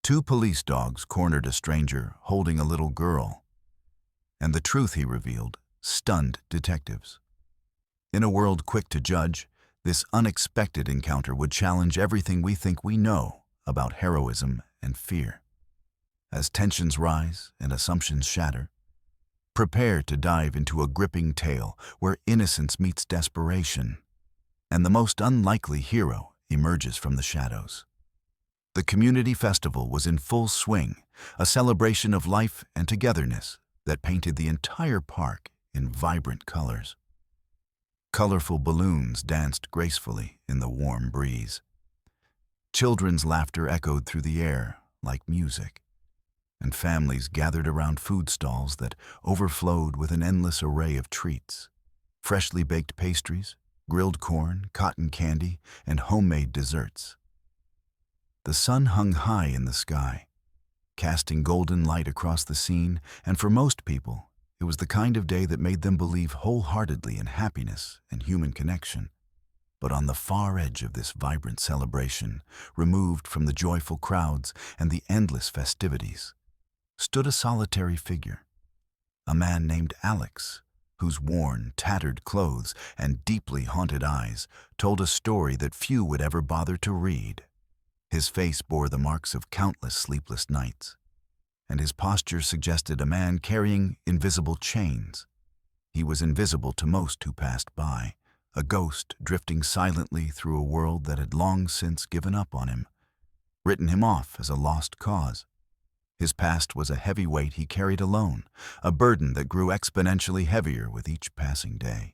Two police dogs cornered a stranger holding a little girl, and the truth he revealed stunned detectives. In a world quick to judge, this unexpected encounter would challenge everything we think we know about heroism and fear. As tensions rise and assumptions shatter, prepare to dive into a gripping tale where innocence meets desperation, and the most unlikely hero emerges from the shadows. The community festival was in full swing, a celebration of life and togetherness that painted the entire park in vibrant colors. Colorful balloons danced gracefully in the warm breeze. Children's laughter echoed through the air like music, and families gathered around food stalls that overflowed with an endless array of treats: freshly baked pastries, grilled corn, cotton candy, and homemade desserts. The sun hung high in the sky, casting golden light across the scene, and for most people, it was the kind of day that made them believe wholeheartedly in happiness and human connection. But on the far edge of this vibrant celebration, removed from the joyful crowds and the endless festivities, stood a solitary figure, a man named Alex, whose worn, tattered clothes and deeply haunted eyes told a story that few would ever bother to read. His face bore the marks of countless sleepless nights, and his posture suggested a man carrying invisible chains. He was invisible to most who passed by, a ghost drifting silently through a world that had long since given up on him, written him off as a lost cause. His past was a heavy weight he carried alone, a burden that grew exponentially heavier with each passing day.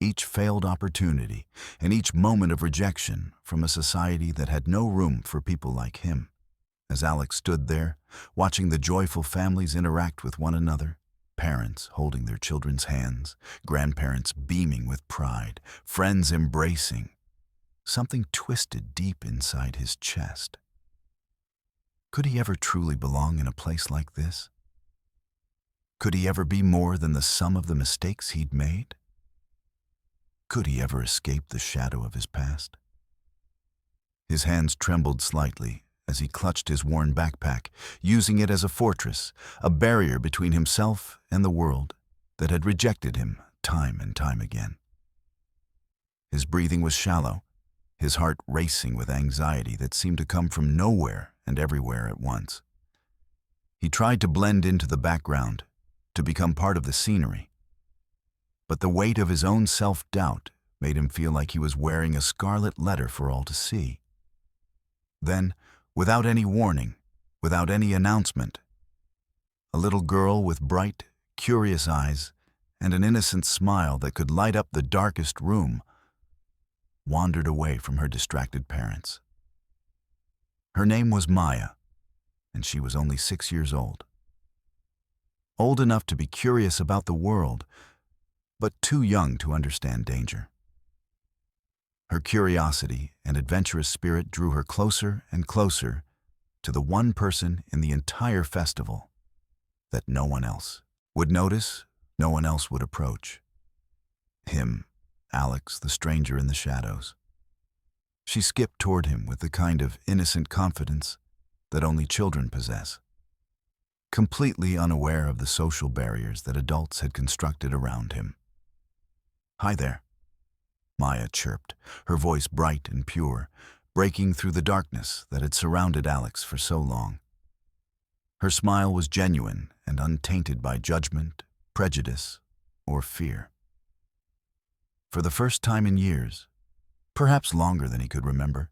Each failed opportunity, and each moment of rejection from a society that had no room for people like him. As Alex stood there, watching the joyful families interact with one another, parents holding their children's hands, grandparents beaming with pride, friends embracing, something twisted deep inside his chest. Could he ever truly belong in a place like this? Could he ever be more than the sum of the mistakes he'd made? Could he ever escape the shadow of his past? His hands trembled slightly as he clutched his worn backpack, using it as a fortress, a barrier between himself and the world that had rejected him time and time again. His breathing was shallow, his heart racing with anxiety that seemed to come from nowhere and everywhere at once. He tried to blend into the background, to become part of the scenery, but the weight of his own self-doubt made him feel like he was wearing a scarlet letter for all to see. Then, without any warning, without any announcement, a little girl with bright, curious eyes and an innocent smile that could light up the darkest room wandered away from her distracted parents. Her name was Maya, and she was only 6 years old. Old enough to be curious about the world, but too young to understand danger. Her curiosity and adventurous spirit drew her closer and closer to the one person in the entire festival that no one else would notice, no one else would approach. Him, Alex, the stranger in the shadows. She skipped toward him with the kind of innocent confidence that only children possess, completely unaware of the social barriers that adults had constructed around him. "Hi there," Maya chirped, her voice bright and pure, breaking through the darkness that had surrounded Alex for so long. Her smile was genuine and untainted by judgment, prejudice, or fear. For the first time in years, perhaps longer than he could remember,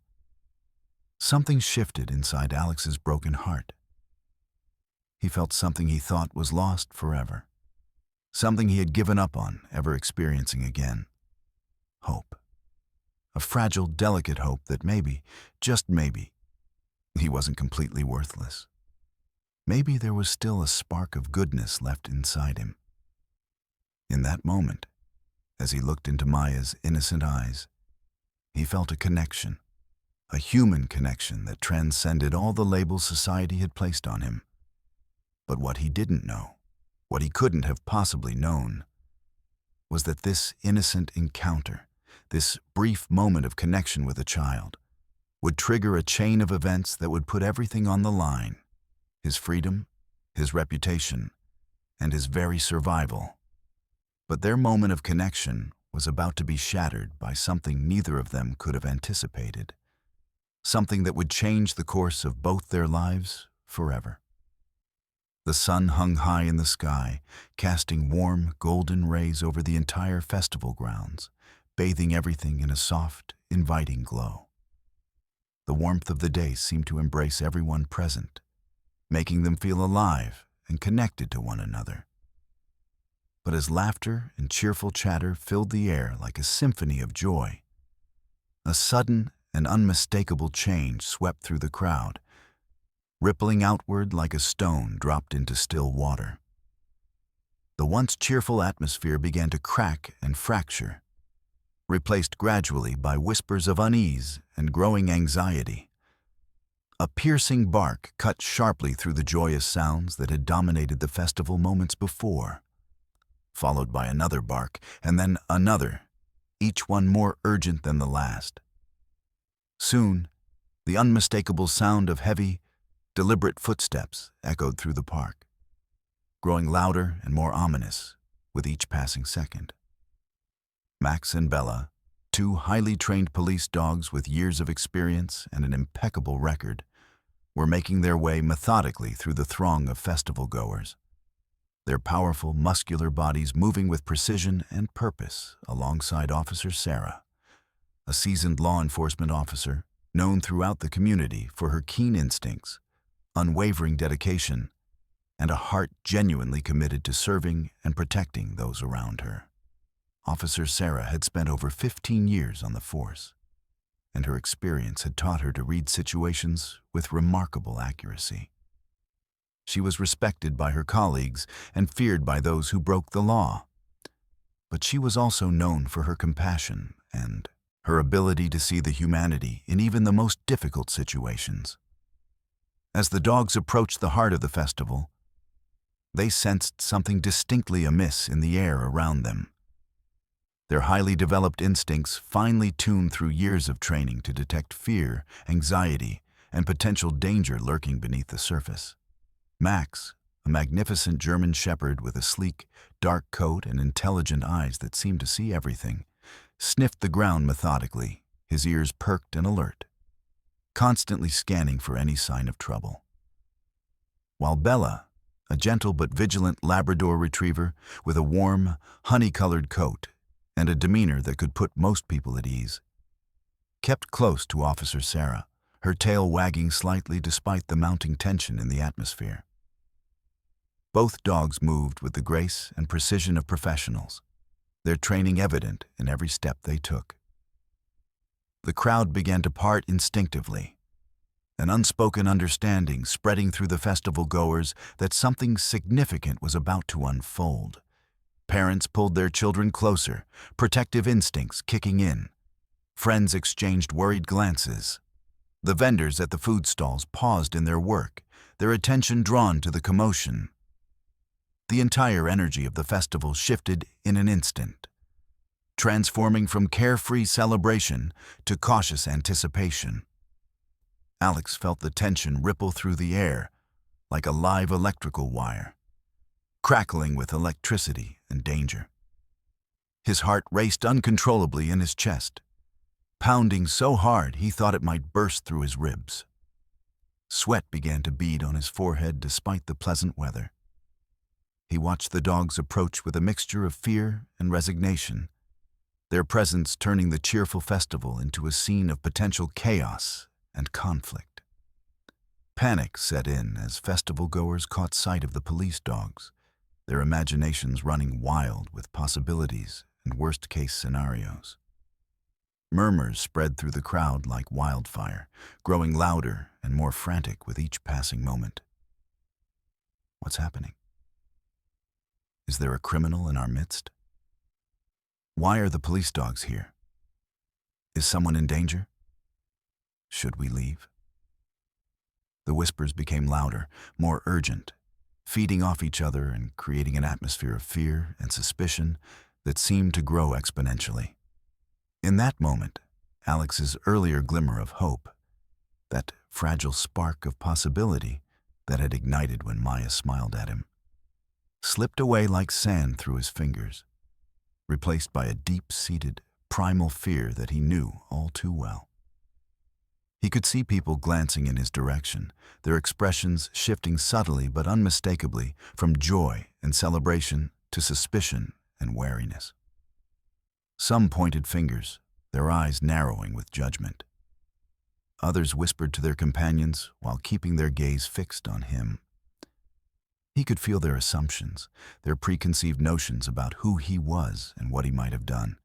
something shifted inside Alex's broken heart. He felt something he thought was lost forever, something he had given up on ever experiencing again. Hope. A fragile, delicate hope that maybe, just maybe, he wasn't completely worthless. Maybe there was still a spark of goodness left inside him. In that moment, as he looked into Maya's innocent eyes, he felt a connection, a human connection that transcended all the labels society had placed on him. But what he didn't know, what he couldn't have possibly known, was that this innocent encounter, this brief moment of connection with a child, would trigger a chain of events that would put everything on the line: his freedom, his reputation, and his very survival. But their moment of connection was about to be shattered by something neither of them could have anticipated, something that would change the course of both their lives forever. The sun hung high in the sky, casting warm, golden rays over the entire festival grounds, bathing everything in a soft, inviting glow. The warmth of the day seemed to embrace everyone present, making them feel alive and connected to one another. But as laughter and cheerful chatter filled the air like a symphony of joy, a sudden and unmistakable change swept through the crowd, rippling outward like a stone dropped into still water. The once cheerful atmosphere began to crack and fracture, replaced gradually by whispers of unease and growing anxiety. A piercing bark cut sharply through the joyous sounds that had dominated the festival moments before, followed by another bark and then another, each one more urgent than the last. Soon, the unmistakable sound of heavy, deliberate footsteps echoed through the park, growing louder and more ominous with each passing second. Max and Bella, two highly trained police dogs with years of experience and an impeccable record, were making their way methodically through the throng of festival goers, their powerful, muscular bodies moving with precision and purpose alongside Officer Sarah, a seasoned law enforcement officer known throughout the community for her keen instincts, unwavering dedication, and a heart genuinely committed to serving and protecting those around her. Officer Sarah had spent over 15 years on the force, and her experience had taught her to read situations with remarkable accuracy. She was respected by her colleagues and feared by those who broke the law. But she was also known for her compassion and her ability to see the humanity in even the most difficult situations. As the dogs approached the heart of the festival, they sensed something distinctly amiss in the air around them. Their highly developed instincts, finely tuned through years of training to detect fear, anxiety, and potential danger lurking beneath the surface. Max, a magnificent German shepherd with a sleek, dark coat and intelligent eyes that seemed to see everything, sniffed the ground methodically, his ears perked and alert, constantly scanning for any sign of trouble. While Bella, a gentle but vigilant Labrador retriever with a warm, honey-colored coat and a demeanor that could put most people at ease, kept close to Officer Sarah, her tail wagging slightly despite the mounting tension in the atmosphere. Both dogs moved with the grace and precision of professionals, their training evident in every step they took. The crowd began to part instinctively, an unspoken understanding spreading through the festival goers that something significant was about to unfold. Parents pulled their children closer, protective instincts kicking in. Friends exchanged worried glances. The vendors at the food stalls paused in their work, their attention drawn to the commotion. The entire energy of the festival shifted in an instant, transforming from carefree celebration to cautious anticipation. Alex felt the tension ripple through the air like a live electrical wire, crackling with electricity and danger. His heart raced uncontrollably in his chest, pounding so hard he thought it might burst through his ribs. Sweat began to bead on his forehead despite the pleasant weather. He watched the dogs approach with a mixture of fear and resignation, their presence turning the cheerful festival into a scene of potential chaos and conflict. Panic set in as festival goers caught sight of the police dogs, their imaginations running wild with possibilities and worst-case scenarios. Murmurs spread through the crowd like wildfire, growing louder and more frantic with each passing moment. What's happening? Is there a criminal in our midst? Why are the police dogs here? Is someone in danger? Should we leave? The whispers became louder, more urgent, feeding off each other and creating an atmosphere of fear and suspicion that seemed to grow exponentially. In that moment, Alex's earlier glimmer of hope that fragile spark of possibility that had ignited when Maya smiled at him, slipped away like sand through his fingers, replaced by a deep-seated, primal fear that he knew all too well. He could see people glancing in his direction, their expressions shifting subtly but unmistakably from joy and celebration to suspicion and wariness. Some pointed fingers, their eyes narrowing with judgment. Others whispered to their companions while keeping their gaze fixed on him. He could feel their assumptions, their preconceived notions about who he was and what he might have done,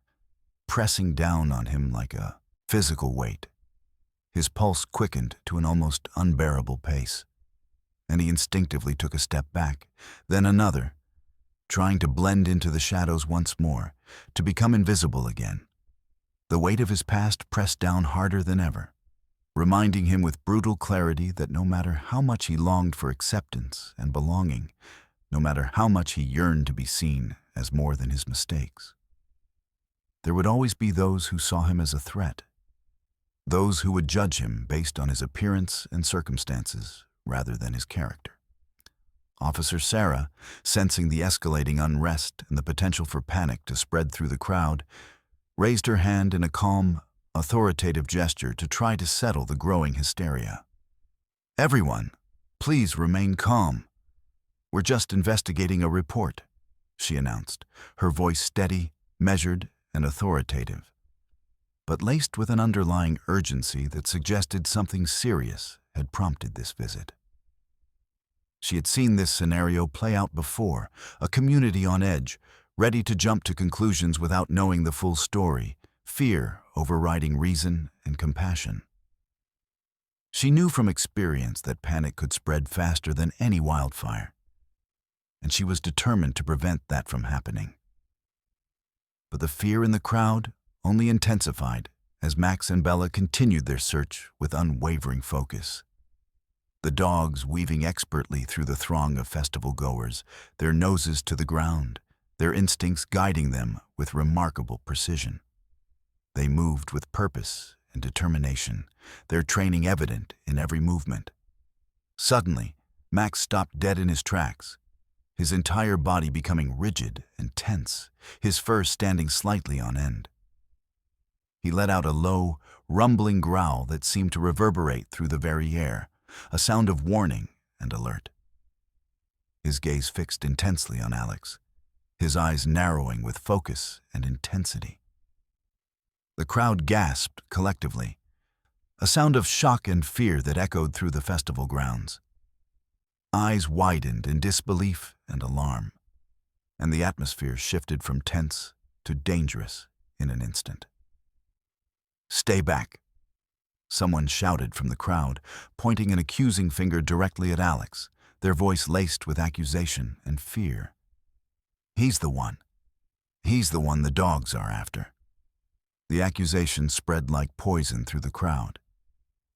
pressing down on him like a physical weight. His pulse quickened to an almost unbearable pace, and he instinctively took a step back, then another, trying to blend into the shadows once more, to become invisible again. The weight of his past pressed down harder than ever, reminding him with brutal clarity that no matter how much he longed for acceptance and belonging, no matter how much he yearned to be seen as more than his mistakes, there would always be those who saw him as a threat, those who would judge him based on his appearance and circumstances rather than his character. Officer Sarah, sensing the escalating unrest and the potential for panic to spread through the crowd, raised her hand in a calm, authoritative gesture to try to settle the growing hysteria. "Everyone, please remain calm. We're just investigating a report," she announced, her voice steady, measured, and authoritative, but laced with an underlying urgency that suggested something serious had prompted this visit. She had seen this scenario play out before, a community on edge, ready to jump to conclusions without knowing the full story, fear overriding reason and compassion. She knew from experience that panic could spread faster than any wildfire, and she was determined to prevent that from happening. But the fear in the crowd only intensified as Max and Bella continued their search with unwavering focus. The dogs weaving expertly through the throng of festival-goers, their noses to the ground, their instincts guiding them with remarkable precision. They moved with purpose and determination, their training evident in every movement. Suddenly, Max stopped dead in his tracks, his entire body becoming rigid and tense, his fur standing slightly on end. He let out a low, rumbling growl that seemed to reverberate through the very air, a sound of warning and alert. His gaze fixed intensely on Alex, his eyes narrowing with focus and intensity. The crowd gasped collectively, a sound of shock and fear that echoed through the festival grounds. Eyes widened in disbelief and alarm, and the atmosphere shifted from tense to dangerous in an instant. "Stay back," someone shouted from the crowd, pointing an accusing finger directly at Alex, their voice laced with accusation and fear. "He's the one. He's the one the dogs are after." The accusation spread like poison through the crowd,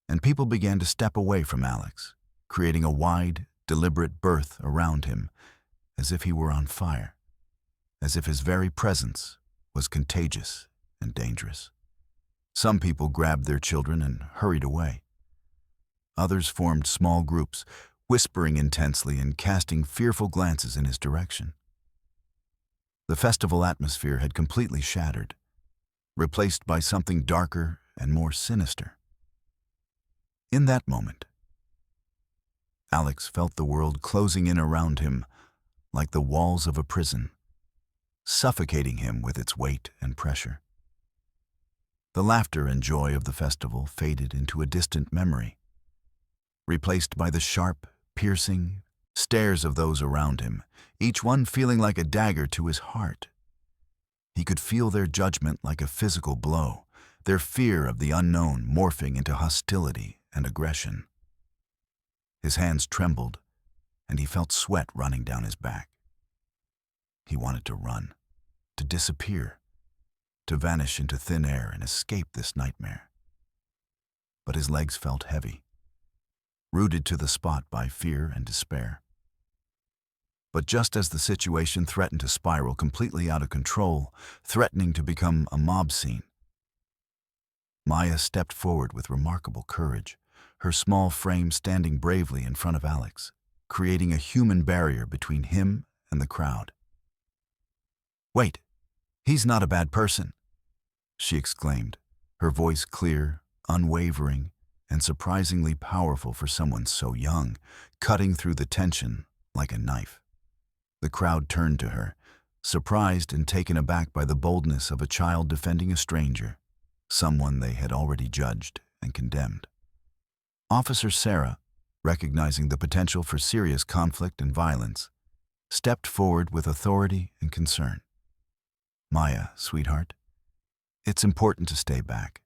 and people began to step away from Alex, creating a wide, deliberate berth around him, as if he were on fire, as if his very presence was contagious and dangerous. Some people grabbed their children and hurried away. Others formed small groups, whispering intensely and casting fearful glances in his direction. The festival atmosphere had completely shattered, replaced by something darker and more sinister. In that moment, Alex felt the world closing in around him like the walls of a prison, suffocating him with its weight and pressure. The laughter and joy of the festival faded into a distant memory, replaced by the sharp, piercing stares of those around him, each one feeling like a dagger to his heart. He could feel their judgment like a physical blow, their fear of the unknown morphing into hostility and aggression. His hands trembled, and he felt sweat running down his back. He wanted to run, to disappear, to vanish into thin air and escape this nightmare. But his legs felt heavy, rooted to the spot by fear and despair. But just as the situation threatened to spiral completely out of control, threatening to become a mob scene, Maya stepped forward with remarkable courage, her small frame standing bravely in front of Alex, creating a human barrier between him and the crowd. "Wait, he's not a bad person," she exclaimed, her voice clear, unwavering, and surprisingly powerful for someone so young, cutting through the tension like a knife. The crowd turned to her, surprised and taken aback by the boldness of a child defending a stranger, someone they had already judged and condemned. Officer Sarah, recognizing the potential for serious conflict and violence, stepped forward with authority and concern. "Maya, sweetheart, it's important to stay back,"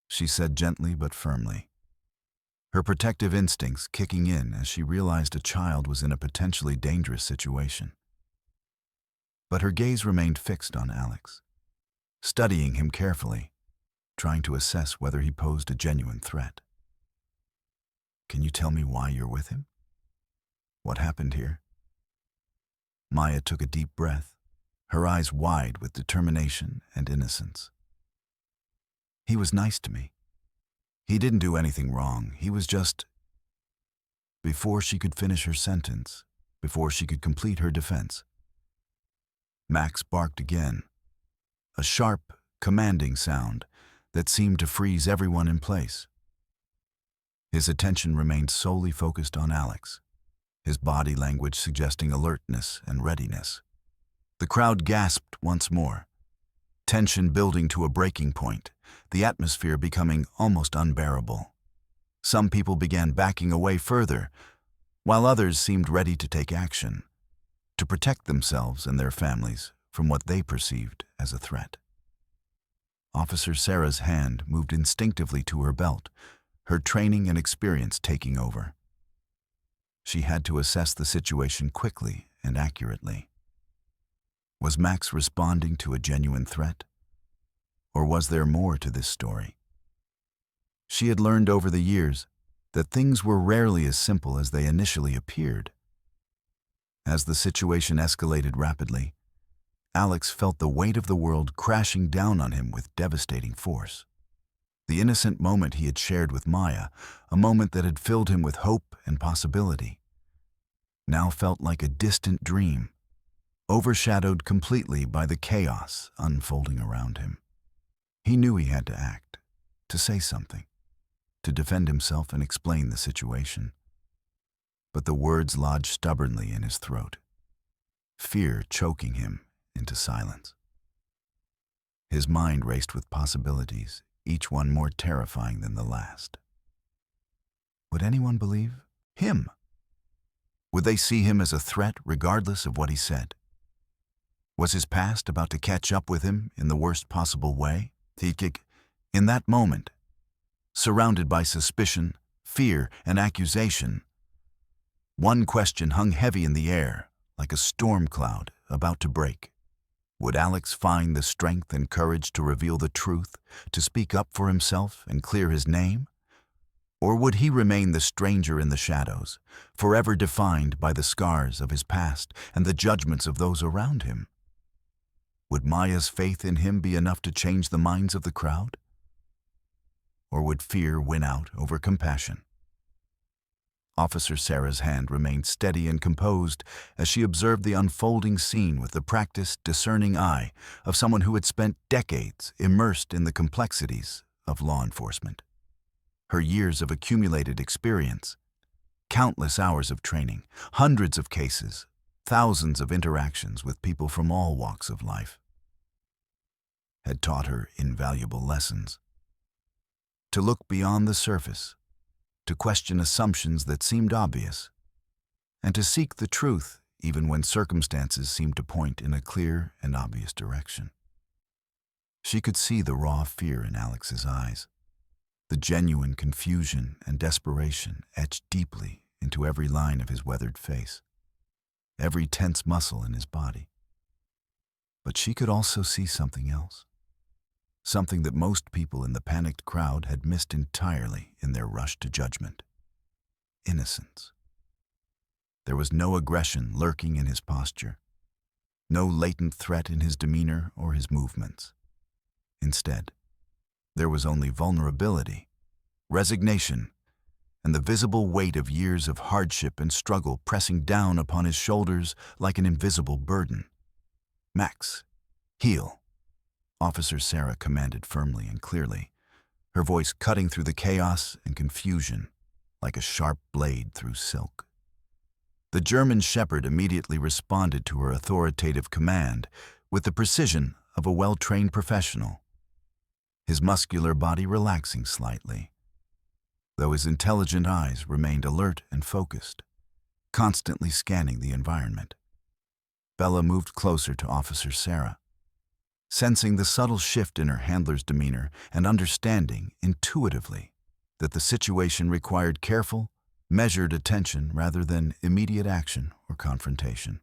she said gently but firmly, her protective instincts kicking in as she realized a child was in a potentially dangerous situation. But her gaze remained fixed on Alex, studying him carefully, trying to assess whether he posed a genuine threat. "Can you tell me why you're with him? What happened here?" Maya took a deep breath, her eyes wide with determination and innocence. "He was nice to me. He didn't do anything wrong. He was just—" Before she could finish her sentence, before she could complete her defense, Max barked again, a sharp, commanding sound that seemed to freeze everyone in place. His attention remained solely focused on Alex, his body language suggesting alertness and readiness. The crowd gasped once more, tension building to a breaking point, the atmosphere becoming almost unbearable. Some people began backing away further, while others seemed ready to take action, to protect themselves and their families from what they perceived as a threat. Officer Sarah's hand moved instinctively to her belt, her training and experience taking over. She had to assess the situation quickly and accurately. Was Max responding to a genuine threat? Or was there more to this story? She had learned over the years that things were rarely as simple as they initially appeared. As the situation escalated rapidly, Alex felt the weight of the world crashing down on him with devastating force. The innocent moment he had shared with Maya, a moment that had filled him with hope and possibility, now felt like a distant dream, overshadowed completely by the chaos unfolding around him. He knew he had to act, to say something, to defend himself and explain the situation. But the words lodged stubbornly in his throat, fear choking him into silence. His mind raced with possibilities, each one more terrifying than the last. Would anyone believe him? Would they see him as a threat regardless of what he said? Was his past about to catch up with him in the worst possible way? In that moment, surrounded by suspicion, fear, and accusation, one question hung heavy in the air, like a storm cloud about to break. Would Alex find the strength and courage to reveal the truth, to speak up for himself and clear his name? Or would he remain the stranger in the shadows, forever defined by the scars of his past and the judgments of those around him? Would Maya's faith in him be enough to change the minds of the crowd? Or would fear win out over compassion? Officer Sarah's hand remained steady and composed as she observed the unfolding scene with the practiced, discerning eye of someone who had spent decades immersed in the complexities of law enforcement. Her years of accumulated experience, countless hours of training, hundreds of cases, thousands of interactions with people from all walks of life, had taught her invaluable lessons. To look beyond the surface, to question assumptions that seemed obvious, and to seek the truth even when circumstances seemed to point in a clear and obvious direction. She could see the raw fear in Alex's eyes, the genuine confusion and desperation etched deeply into every line of his weathered face, every tense muscle in his body. But she could also see something else, something that most people in the panicked crowd had missed entirely in their rush to judgment: innocence. There was no aggression lurking in his posture, no latent threat in his demeanor or his movements. Instead, there was only vulnerability, resignation, and the visible weight of years of hardship and struggle pressing down upon his shoulders like an invisible burden. "Max, heel," Officer Sarah commanded firmly and clearly, her voice cutting through the chaos and confusion like a sharp blade through silk. The German shepherd immediately responded to her authoritative command with the precision of a well-trained professional, his muscular body relaxing slightly, though his intelligent eyes remained alert and focused, constantly scanning the environment. Bella moved closer to Officer Sarah, sensing the subtle shift in her handler's demeanor and understanding intuitively that the situation required careful, measured attention rather than immediate action or confrontation.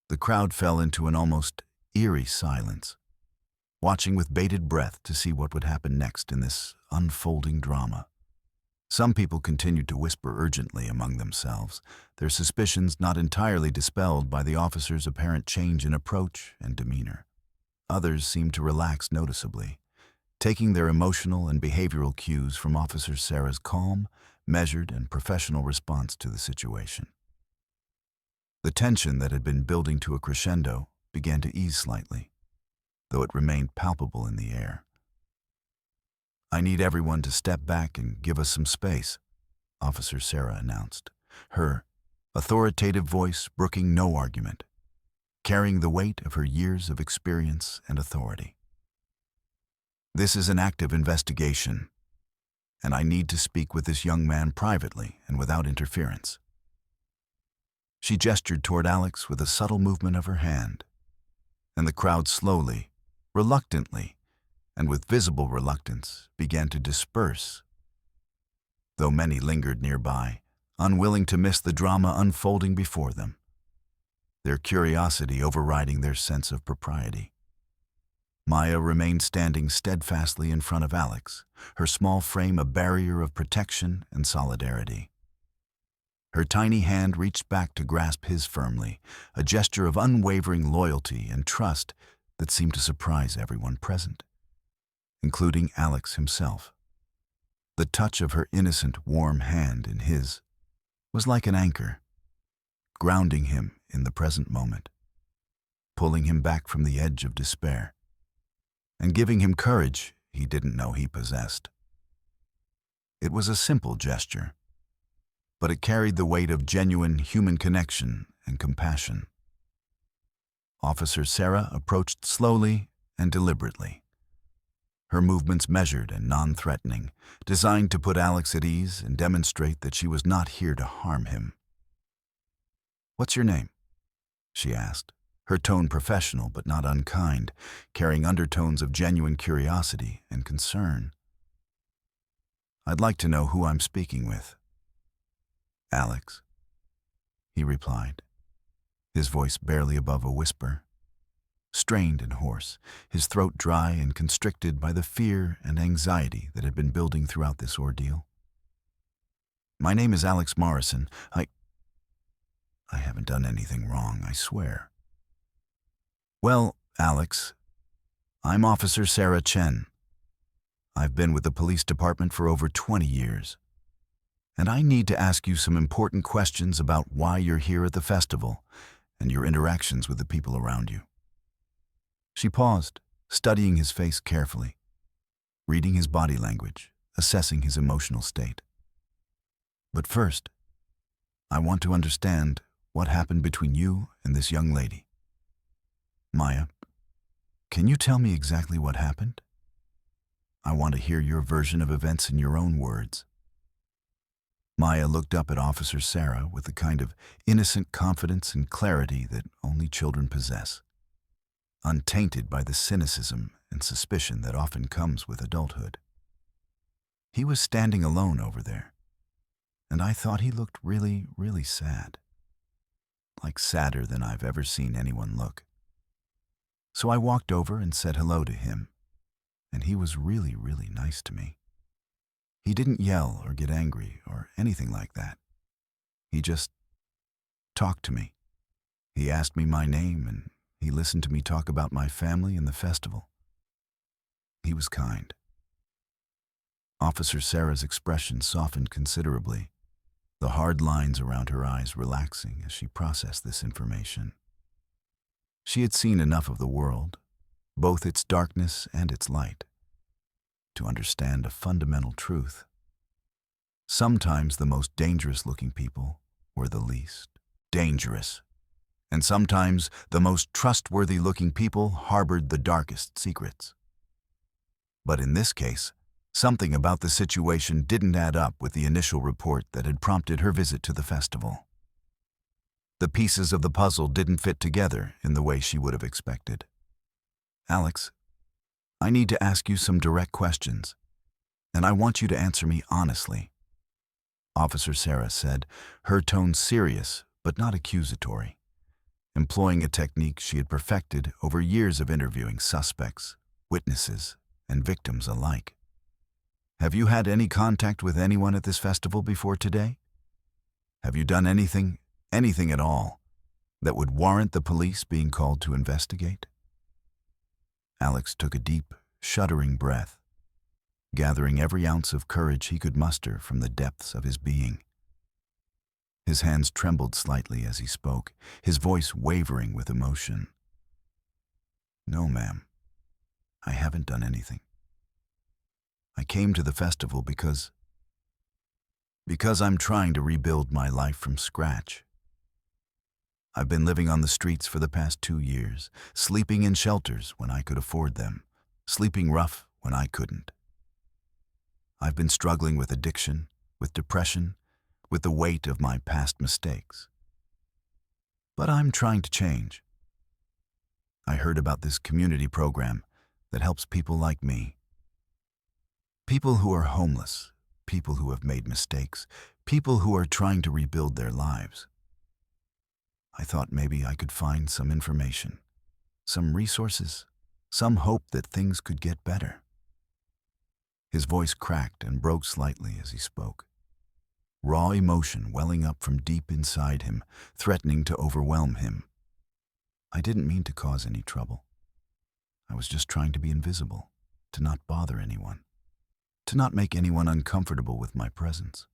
The crowd fell into an almost eerie silence, watching with bated breath to see what would happen next in this unfolding drama. Some people continued to whisper urgently among themselves, their suspicions not entirely dispelled by the officer's apparent change in approach and demeanor. Others seemed to relax noticeably, taking their emotional and behavioral cues from Officer Sarah's calm, measured, and professional response to the situation. The tension that had been building to a crescendo began to ease slightly, though it remained palpable in the air. "I need everyone to step back and give us some space," Officer Sarah announced, her authoritative voice brooking no argument, carrying the weight of her years of experience and authority. "This is an active investigation, and I need to speak with this young man privately and without interference." She gestured toward Alex with a subtle movement of her hand, and the crowd slowly, reluctantly, and with visible reluctance began to disperse, though many lingered nearby, unwilling to miss the drama unfolding before them, their curiosity overriding their sense of propriety. Maya remained standing steadfastly in front of Alex, her small frame a barrier of protection and solidarity. Her tiny hand reached back to grasp his firmly, a gesture of unwavering loyalty and trust that seemed to surprise everyone present, including Alex himself. The touch of her innocent, warm hand in his was like an anchor, grounding him in the present moment, pulling him back from the edge of despair, and giving him courage he didn't know he possessed. It was a simple gesture, but it carried the weight of genuine human connection and compassion. Officer Sarah approached slowly and deliberately, her movements measured and non-threatening, designed to put Alex at ease and demonstrate that she was not here to harm him. "What's your name?" she asked, her tone professional but not unkind, carrying undertones of genuine curiosity and concern. "I'd like to know who I'm speaking with." "Alex," he replied, his voice barely above a whisper, strained and hoarse, his throat dry and constricted by the fear and anxiety that had been building throughout this ordeal. "My name is Alex Morrison. I haven't done anything wrong, I swear." "Well, Alex, I'm Officer Sarah Chen. I've been with the police department for over 20 years, and I need to ask you some important questions about why you're here at the festival and your interactions with the people around you." She paused, studying his face carefully, reading his body language, assessing his emotional state. "But first, I want to understand what happened between you and this young lady. Maya, can you tell me exactly what happened? I want to hear your version of events in your own words." Maya looked up at Officer Sarah with the kind of innocent confidence and clarity that only children possess, untainted by the cynicism and suspicion that often comes with adulthood. He was standing alone over there, and I thought he looked really, really sad, like sadder than I've ever seen anyone look. So I walked over and said hello to him, and he was really, really nice to me. He didn't yell or get angry or anything like that. He just talked to me. He asked me my name, and he listened to me talk about my family and the festival. He was kind. Officer Sarah's expression softened considerably, the hard lines around her eyes relaxing as she processed this information. She had seen enough of the world, both its darkness and its light, to understand a fundamental truth. Sometimes the most dangerous-looking people were the least dangerous, and sometimes the most trustworthy-looking people harbored the darkest secrets. But in this case, something about the situation didn't add up with the initial report that had prompted her visit to the festival. The pieces of the puzzle didn't fit together in the way she would have expected. "Alex, I need to ask you some direct questions, and I want you to answer me honestly," Officer Sarah said, her tone serious but not accusatory, employing a technique she had perfected over years of interviewing suspects, witnesses, and victims alike. "Have you had any contact with anyone at this festival before today? Have you done anything at all, that would warrant the police being called to investigate?" Alex took a deep, shuddering breath, gathering every ounce of courage he could muster from the depths of his being. His hands trembled slightly as he spoke, his voice wavering with emotion. "No, ma'am. I haven't done anything. I came to the festival because I'm trying to rebuild my life from scratch. I've been living on the streets for the past 2 years, sleeping in shelters when I could afford them, sleeping rough when I couldn't. I've been struggling with addiction, with depression, with the weight of my past mistakes. But I'm trying to change. I heard about this community program that helps people like me. People who are homeless, people who have made mistakes, people who are trying to rebuild their lives. I thought maybe I could find some information, some resources, some hope that things could get better." His voice cracked and broke slightly as he spoke, raw emotion welling up from deep inside him, threatening to overwhelm him. "I didn't mean to cause any trouble. I was just trying to be invisible, to not bother anyone, to not make anyone uncomfortable with my presence."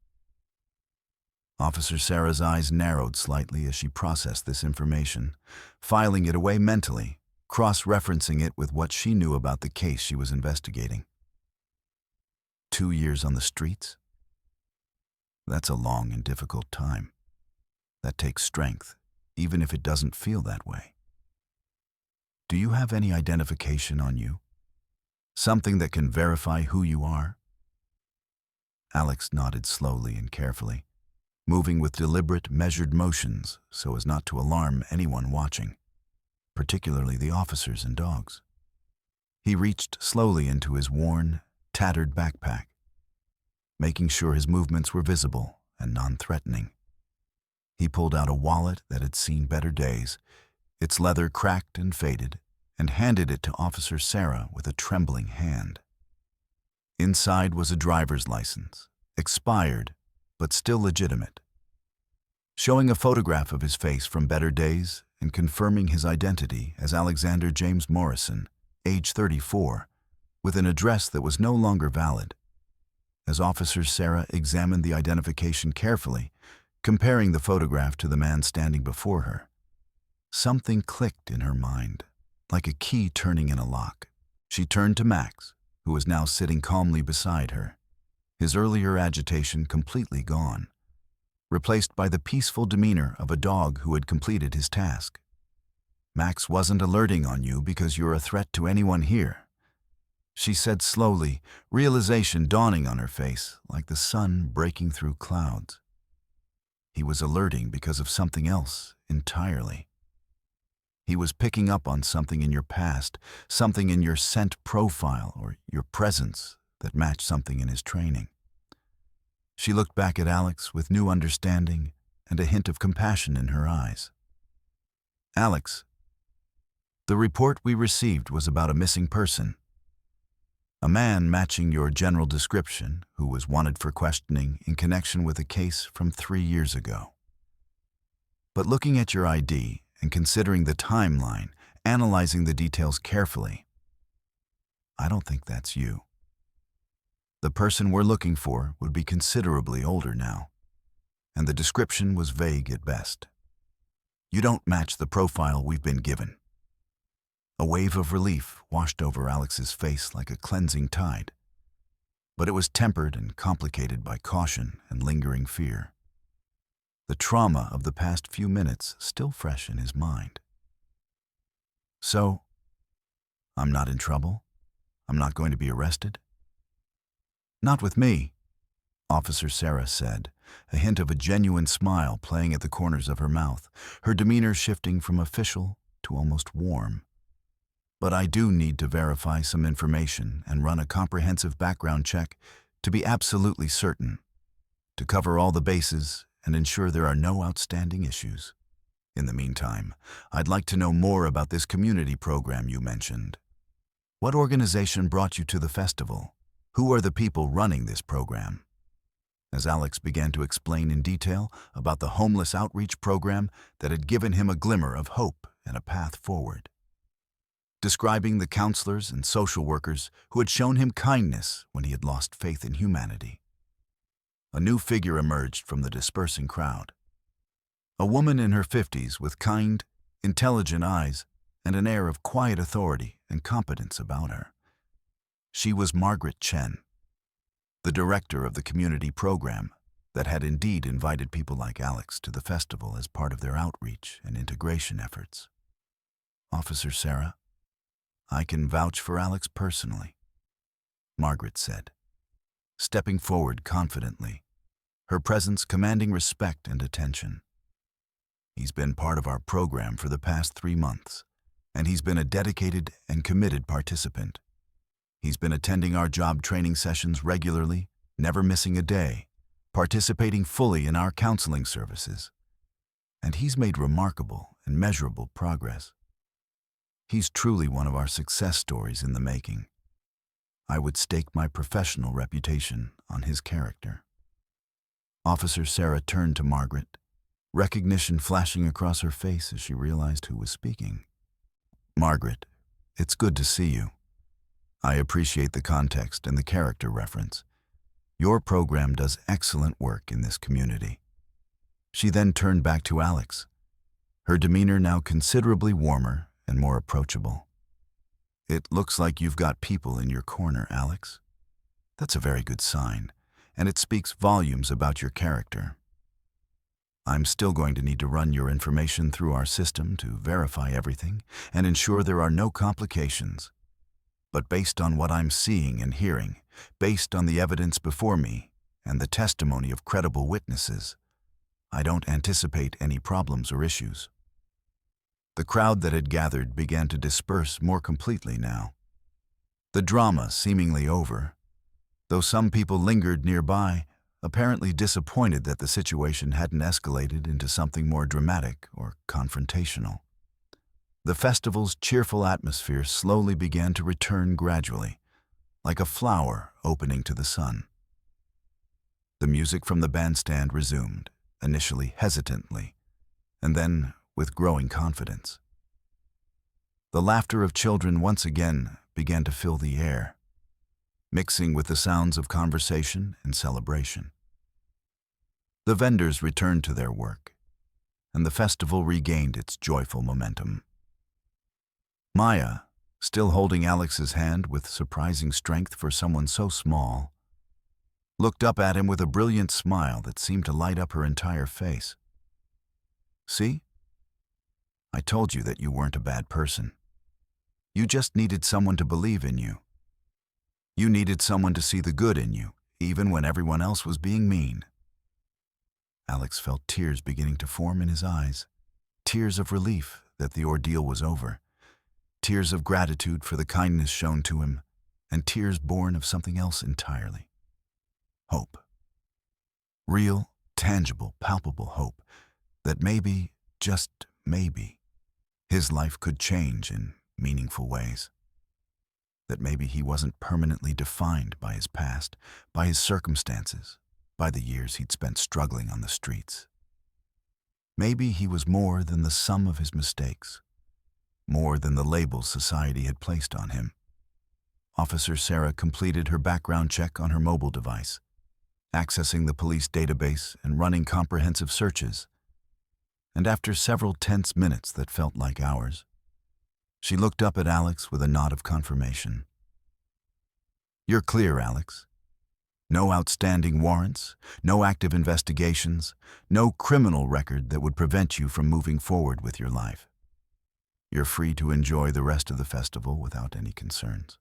Officer Sarah's eyes narrowed slightly as she processed this information, filing it away mentally, cross-referencing it with what she knew about the case she was investigating. 2 years on the streets? That's a long and difficult time. That takes strength, even if it doesn't feel that way. "Do you have any identification on you? Something that can verify who you are?" Alex nodded slowly and carefully, moving with deliberate, measured motions so as not to alarm anyone watching, particularly the officers and dogs. He reached slowly into his worn, tattered backpack, making sure his movements were visible and non-threatening. He pulled out a wallet that had seen better days, its leather cracked and faded, and handed it to Officer Sarah with a trembling hand. Inside was a driver's license, expired, but still legitimate, showing a photograph of his face from better days and confirming his identity as Alexander James Morrison, age 34, with an address that was no longer valid. As Officer Sarah examined the identification carefully, comparing the photograph to the man standing before her, something clicked in her mind, like a key turning in a lock. She turned to Max, who was now sitting calmly beside her, his earlier agitation completely gone, replaced by the peaceful demeanor of a dog who had completed his task. "Max wasn't alerting on you because you're a threat to anyone here," she said slowly, realization dawning on her face like the sun breaking through clouds. "He was alerting because of something else entirely. He was picking up on something in your past, something in your scent profile or your presence that matched something in his training." She looked back at Alex with new understanding and a hint of compassion in her eyes. "Alex, the report we received was about a missing person. A man matching your general description who was wanted for questioning in connection with a case from 3 years ago. But looking at your ID and considering the timeline, analyzing the details carefully, I don't think that's you." The person we're looking for would be considerably older now, and the description was vague at best. You don't match the profile we've been given. A wave of relief washed over Alex's face like a cleansing tide, but it was tempered and complicated by caution and lingering fear. The trauma of the past few minutes still fresh in his mind. So, I'm not in trouble? I'm not going to be arrested? Not with me, Officer Sarah said, a hint of a genuine smile playing at the corners of her mouth, her demeanor shifting from official to almost warm. But I do need to verify some information and run a comprehensive background check to be absolutely certain, to cover all the bases and ensure there are no outstanding issues. In the meantime, I'd like to know more about this community program you mentioned. What organization brought you to the festival? Who are the people running this program? As Alex began to explain in detail about the homeless outreach program that had given him a glimmer of hope and a path forward. Describing the counselors and social workers who had shown him kindness when he had lost faith in humanity. A new figure emerged from the dispersing crowd. A woman in her 50s with kind, intelligent eyes and an air of quiet authority and competence about her. She was Margaret Chen, the director of the community program that had indeed invited people like Alex to the festival as part of their outreach and integration efforts. Officer Sarah, I can vouch for Alex personally, Margaret said, stepping forward confidently, her presence commanding respect and attention. He's been part of our program for the past 3 months, and he's been a dedicated and committed participant. He's been attending our job training sessions regularly, never missing a day, participating fully in our counseling services. And he's made remarkable and measurable progress. He's truly one of our success stories in the making. I would stake my professional reputation on his character. Officer Sarah turned to Margaret, recognition flashing across her face as she realized who was speaking. Margaret, it's good to see you. I appreciate the context and the character reference. Your program does excellent work in this community. She then turned back to Alex, her demeanor now considerably warmer and more approachable. It looks like you've got people in your corner, Alex. That's a very good sign, and it speaks volumes about your character. I'm still going to need to run your information through our system to verify everything and ensure there are no complications. But based on what I'm seeing and hearing, based on the evidence before me and the testimony of credible witnesses, I don't anticipate any problems or issues. The crowd that had gathered began to disperse more completely now. The drama seemingly over, though some people lingered nearby, apparently disappointed that the situation hadn't escalated into something more dramatic or confrontational. The festival's cheerful atmosphere slowly began to return gradually, like a flower opening to the sun. The music from the bandstand resumed, initially hesitantly, and then with growing confidence. The laughter of children once again began to fill the air, mixing with the sounds of conversation and celebration. The vendors returned to their work, and the festival regained its joyful momentum. Maya, still holding Alex's hand with surprising strength for someone so small, looked up at him with a brilliant smile that seemed to light up her entire face. See? I told you that you weren't a bad person. You just needed someone to believe in you. You needed someone to see the good in you, even when everyone else was being mean. Alex felt tears beginning to form in his eyes, tears of relief that the ordeal was over, tears of gratitude for the kindness shown to him, and tears born of something else entirely. Hope. Real, tangible, palpable hope that maybe, just maybe, his life could change in meaningful ways. That maybe he wasn't permanently defined by his past, by his circumstances, by the years he'd spent struggling on the streets. Maybe he was more than the sum of his mistakes, more than the labels society had placed on him. Officer Sarah completed her background check on her mobile device, accessing the police database and running comprehensive searches. And after several tense minutes that felt like hours, she looked up at Alex with a nod of confirmation. "You're clear, Alex. No outstanding warrants, no active investigations, no criminal record that would prevent you from moving forward with your life. You're free to enjoy the rest of the festival without any concerns."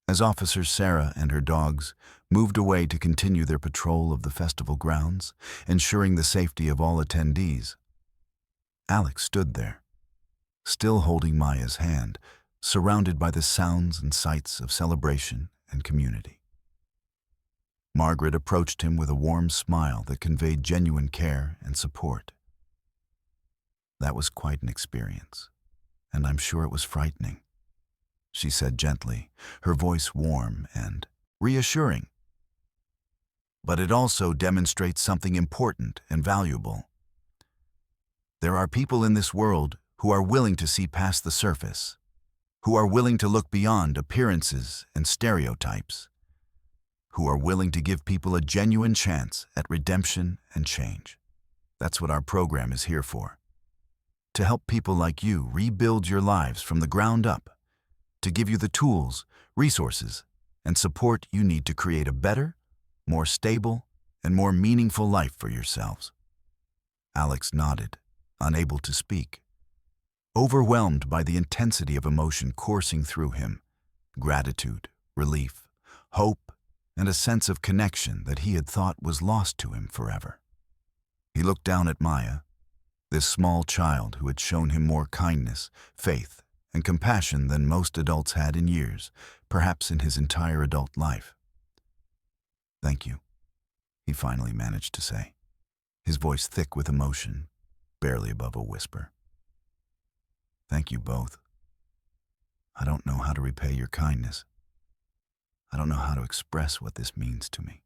As Officer Sarah and her dogs moved away to continue their patrol of the festival grounds, ensuring the safety of all attendees, Alex stood there, still holding Maya's hand, surrounded by the sounds and sights of celebration and community. Margaret approached him with a warm smile that conveyed genuine care and support. "That was quite an experience, and I'm sure it was frightening," she said gently, her voice warm and reassuring. "But it also demonstrates something important and valuable. There are people in this world who are willing to see past the surface, who are willing to look beyond appearances and stereotypes, who are willing to give people a genuine chance at redemption and change. That's what our program is here for. To help people like you rebuild your lives from the ground up, to give you the tools, resources, and support you need to create a better, more stable, and more meaningful life for yourselves." Alex nodded, unable to speak, overwhelmed by the intensity of emotion coursing through him, gratitude, relief, hope, and a sense of connection that he had thought was lost to him forever. He looked down at Maya, this small child who had shown him more kindness, faith, and compassion than most adults had in years, perhaps in his entire adult life. "Thank you," he finally managed to say, his voice thick with emotion, barely above a whisper. "Thank you both. I don't know how to repay your kindness. I don't know how to express what this means to me."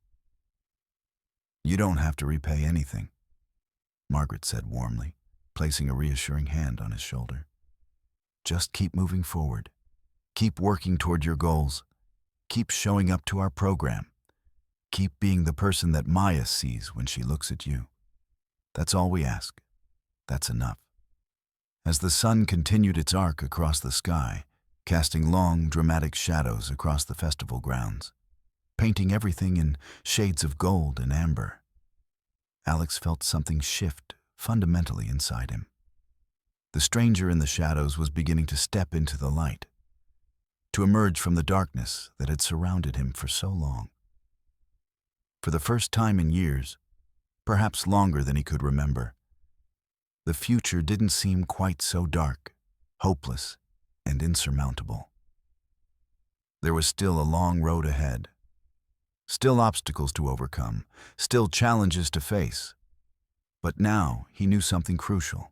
"You don't have to repay anything," Margaret said warmly, placing a reassuring hand on his shoulder. "Just keep moving forward. Keep working toward your goals. Keep showing up to our program. Keep being the person that Maya sees when she looks at you. That's all we ask. That's enough." As the sun continued its arc across the sky, casting long, dramatic shadows across the festival grounds, painting everything in shades of gold and amber, Alex felt something shift fundamentally inside him. The stranger in the shadows was beginning to step into the light, to emerge from the darkness that had surrounded him for so long. For the first time in years, perhaps longer than he could remember, the future didn't seem quite so dark, hopeless, and insurmountable. There was still a long road ahead, still obstacles to overcome, still challenges to face. But now he knew something crucial.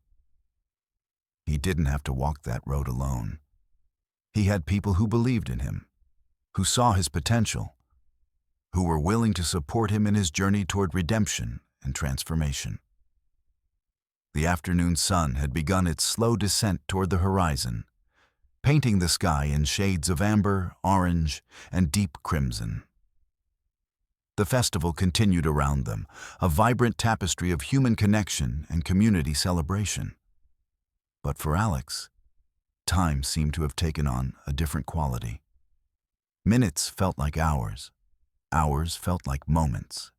He didn't have to walk that road alone. He had people who believed in him, who saw his potential, who were willing to support him in his journey toward redemption and transformation. The afternoon sun had begun its slow descent toward the horizon, painting the sky in shades of amber, orange, and deep crimson. The festival continued around them, a vibrant tapestry of human connection and community celebration. But for Alex, time seemed to have taken on a different quality. Minutes felt like hours felt like moments,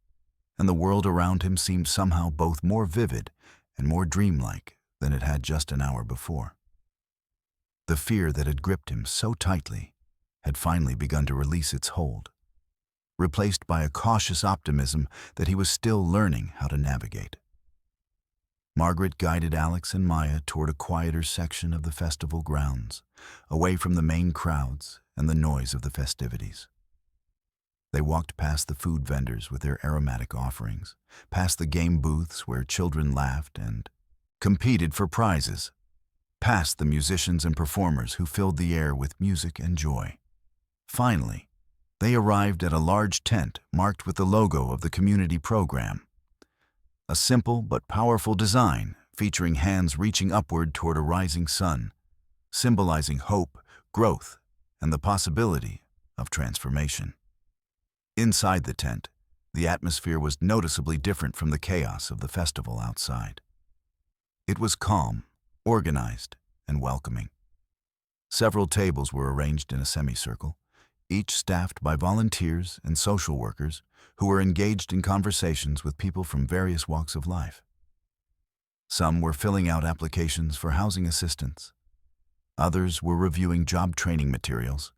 and the world around him seemed somehow both more vivid and more dreamlike than it had just an hour before. The fear that had gripped him so tightly had finally begun to release its hold, replaced by a cautious optimism that he was still learning how to navigate. Margaret guided Alex and Maya toward a quieter section of the festival grounds, away from the main crowds and the noise of the festivities. They walked past the food vendors with their aromatic offerings, past the game booths where children laughed and competed for prizes, past the musicians and performers who filled the air with music and joy. Finally, they arrived at a large tent marked with the logo of the community program. A simple but powerful design featuring hands reaching upward toward a rising sun, symbolizing hope, growth, and the possibility of transformation. Inside the tent, the atmosphere was noticeably different from the chaos of the festival outside. It was calm, organized, and welcoming. Several tables were arranged in a semicircle, each staffed by volunteers and social workers who were engaged in conversations with people from various walks of life. Some were filling out applications for housing assistance. Others were reviewing job training materials.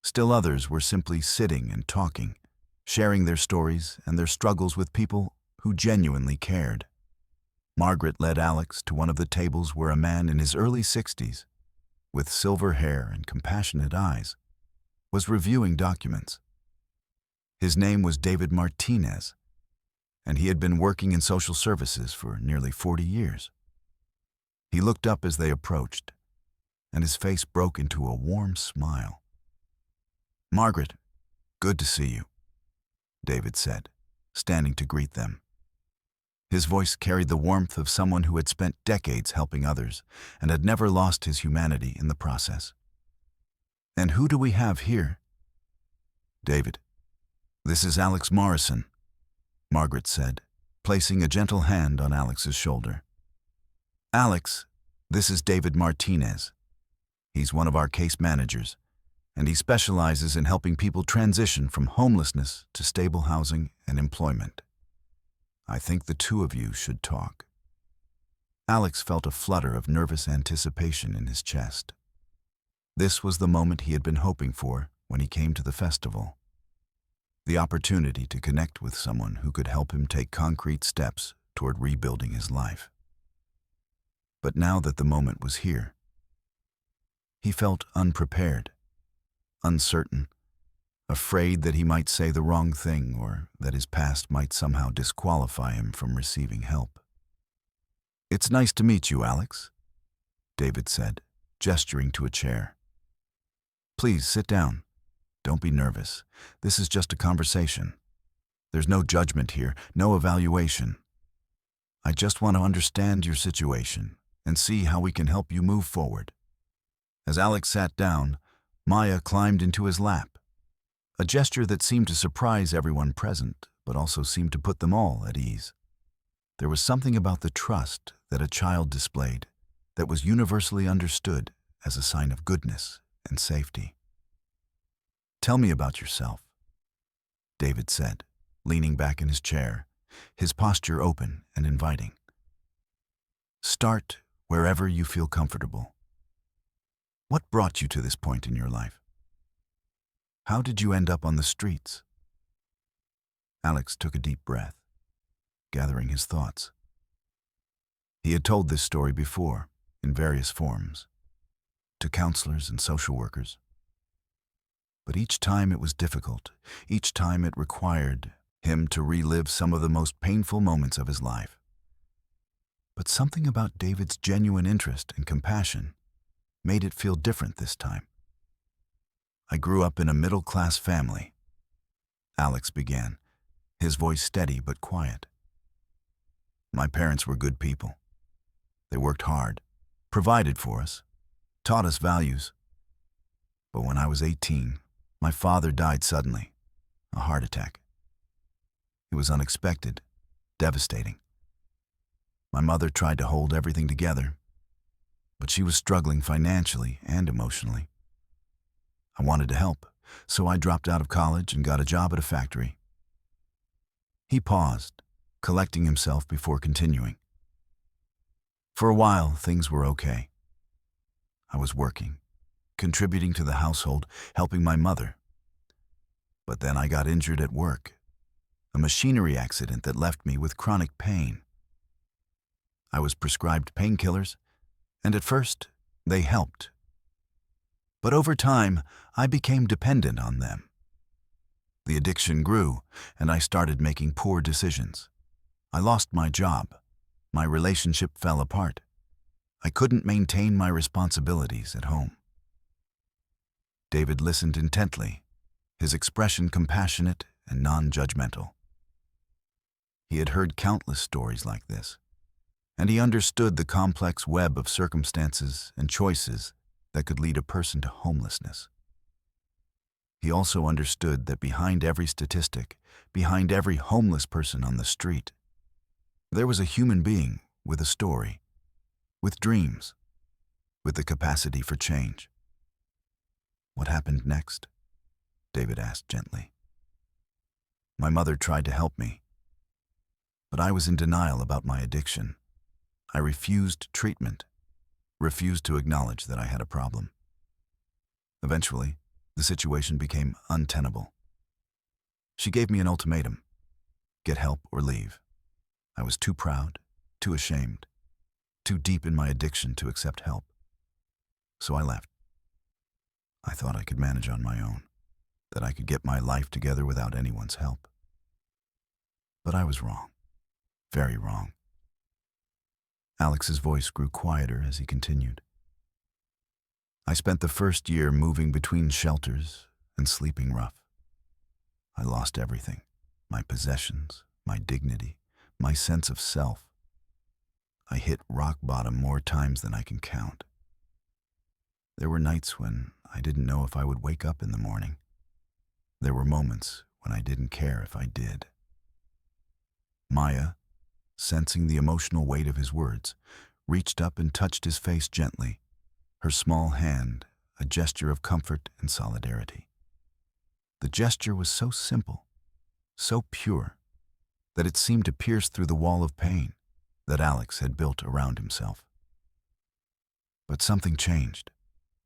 Still others were simply sitting and talking, sharing their stories and their struggles with people who genuinely cared. Margaret led Alex to one of the tables where a man in his early 60s, with silver hair and compassionate eyes, was reviewing documents. His name was David Martinez, and he had been working in social services for nearly 40 years. He looked up as they approached, and his face broke into a warm smile. "Margaret, good to see you," David said, standing to greet them. His voice carried the warmth of someone who had spent decades helping others and had never lost his humanity in the process. "And who do we have here?" "David, this is Alex Morrison," Margaret said, placing a gentle hand on Alex's shoulder. "Alex, this is David Martinez. He's one of our case managers, and he specializes in helping people transition from homelessness to stable housing and employment. I think the two of you should talk." Alex felt a flutter of nervous anticipation in his chest. This was the moment he had been hoping for when he came to the festival. The opportunity to connect with someone who could help him take concrete steps toward rebuilding his life. But now that the moment was here, he felt unprepared, uncertain, afraid that he might say the wrong thing or that his past might somehow disqualify him from receiving help. "It's nice to meet you, Alex," David said, gesturing to a chair. "Please sit down. Don't be nervous. This is just a conversation. There's no judgment here, no evaluation. I just want to understand your situation and see how we can help you move forward." As Alex sat down, Maya climbed into his lap, a gesture that seemed to surprise everyone present, but also seemed to put them all at ease. There was something about the trust that a child displayed that was universally understood as a sign of goodness and safety. "Tell me about yourself," David said, leaning back in his chair, his posture open and inviting. "Start wherever you feel comfortable. What brought you to this point in your life? How did you end up on the streets?" Alex took a deep breath, gathering his thoughts. He had told this story before, in various forms, to counselors and social workers. But each time it was difficult, each time it required him to relive some of the most painful moments of his life. But something about David's genuine interest and compassion made it feel different this time. "I grew up in a middle-class family," Alex began, his voice steady but quiet. "My parents were good people. They worked hard, provided for us, taught us values. But when I was 18, my father died suddenly, a heart attack. It was unexpected, devastating. My mother tried to hold everything together, but she was struggling financially and emotionally. I wanted to help, so I dropped out of college and got a job at a factory." He paused, collecting himself before continuing. "For a while, things were okay. I was working, contributing to the household, helping my mother. But then I got injured at work, a machinery accident that left me with chronic pain. I was prescribed painkillers, and at first, they helped. But over time, I became dependent on them. The addiction grew, and I started making poor decisions. I lost my job. My relationship fell apart. I couldn't maintain my responsibilities at home." David listened intently, his expression compassionate and non-judgmental. He had heard countless stories like this, and he understood the complex web of circumstances and choices that could lead a person to homelessness. He also understood that behind every statistic, behind every homeless person on the street, there was a human being with a story, with dreams, with the capacity for change. "What happened next?" David asked gently. "My mother tried to help me, but I was in denial about my addiction. I refused treatment, refused to acknowledge that I had a problem. Eventually, the situation became untenable. She gave me an ultimatum: get help or leave. I was too proud, too ashamed, too deep in my addiction to accept help. So I left. I thought I could manage on my own, that I could get my life together without anyone's help. But I was wrong, very wrong." Alex's voice grew quieter as he continued. "I spent the first year moving between shelters and sleeping rough. I lost everything: my possessions, my dignity, my sense of self. I hit rock bottom more times than I can count. There were nights when I didn't know if I would wake up in the morning. There were moments when I didn't care if I did." Maya, sensing the emotional weight of his words, reached up and touched his face gently, her small hand a gesture of comfort and solidarity. The gesture was so simple, so pure, that it seemed to pierce through the wall of pain that Alex had built around himself. "But something changed,"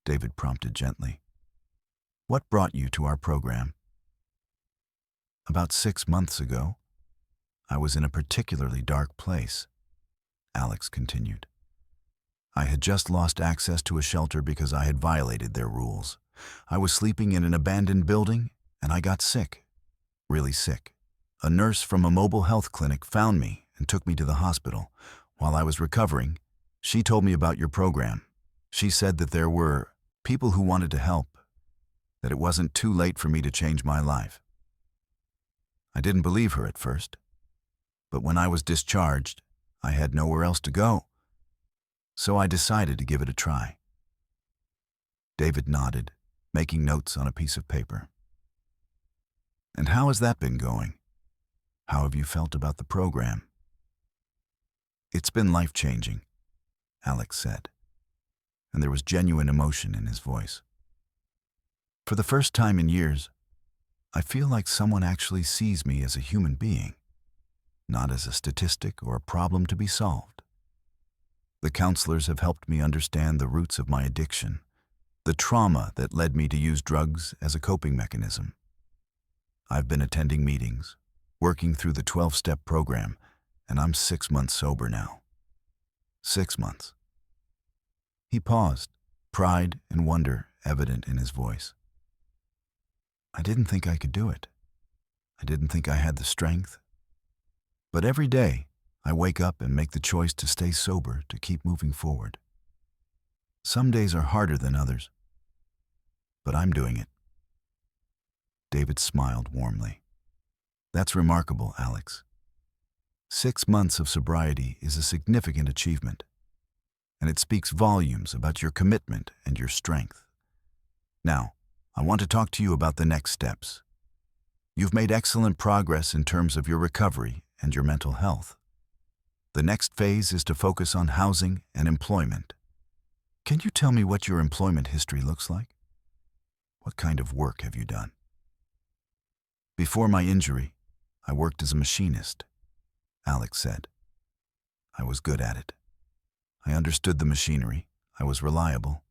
David prompted gently. "What brought you to our program?" "About 6 months ago, I was in a particularly dark place," Alex continued. "I had just lost access to a shelter because I had violated their rules. I was sleeping in an abandoned building, and I got sick, really sick. A nurse from a mobile health clinic found me and took me to the hospital. While I was recovering, she told me about your program. She said that there were people who wanted to help, that it wasn't too late for me to change my life. I didn't believe her at first, but when I was discharged, I had nowhere else to go. So I decided to give it a try." David nodded, making notes on a piece of paper. "And how has that been going? How have you felt about the program?" "It's been life-changing," Alex said, and there was genuine emotion in his voice. "For the first time in years, I feel like someone actually sees me as a human being, not as a statistic or a problem to be solved. The counselors have helped me understand the roots of my addiction, the trauma that led me to use drugs as a coping mechanism. I've been attending meetings, working through the 12-step program, and I'm 6 months sober now. 6 months." He paused, pride and wonder evident in his voice. "I didn't think I could do it. I didn't think I had the strength. But every day, I wake up and make the choice to stay sober, to keep moving forward. Some days are harder than others, but I'm doing it." David smiled warmly. "That's remarkable, Alex. 6 months of sobriety is a significant achievement, and it speaks volumes about your commitment and your strength. Now, I want to talk to you about the next steps. You've made excellent progress in terms of your recovery and your mental health. The next phase is to focus on housing and employment. Can you tell me what your employment history looks like? What kind of work have you done?" "Before my injury, I worked as a machinist," Alex said. "I was good at it. I understood the machinery. I was reliable.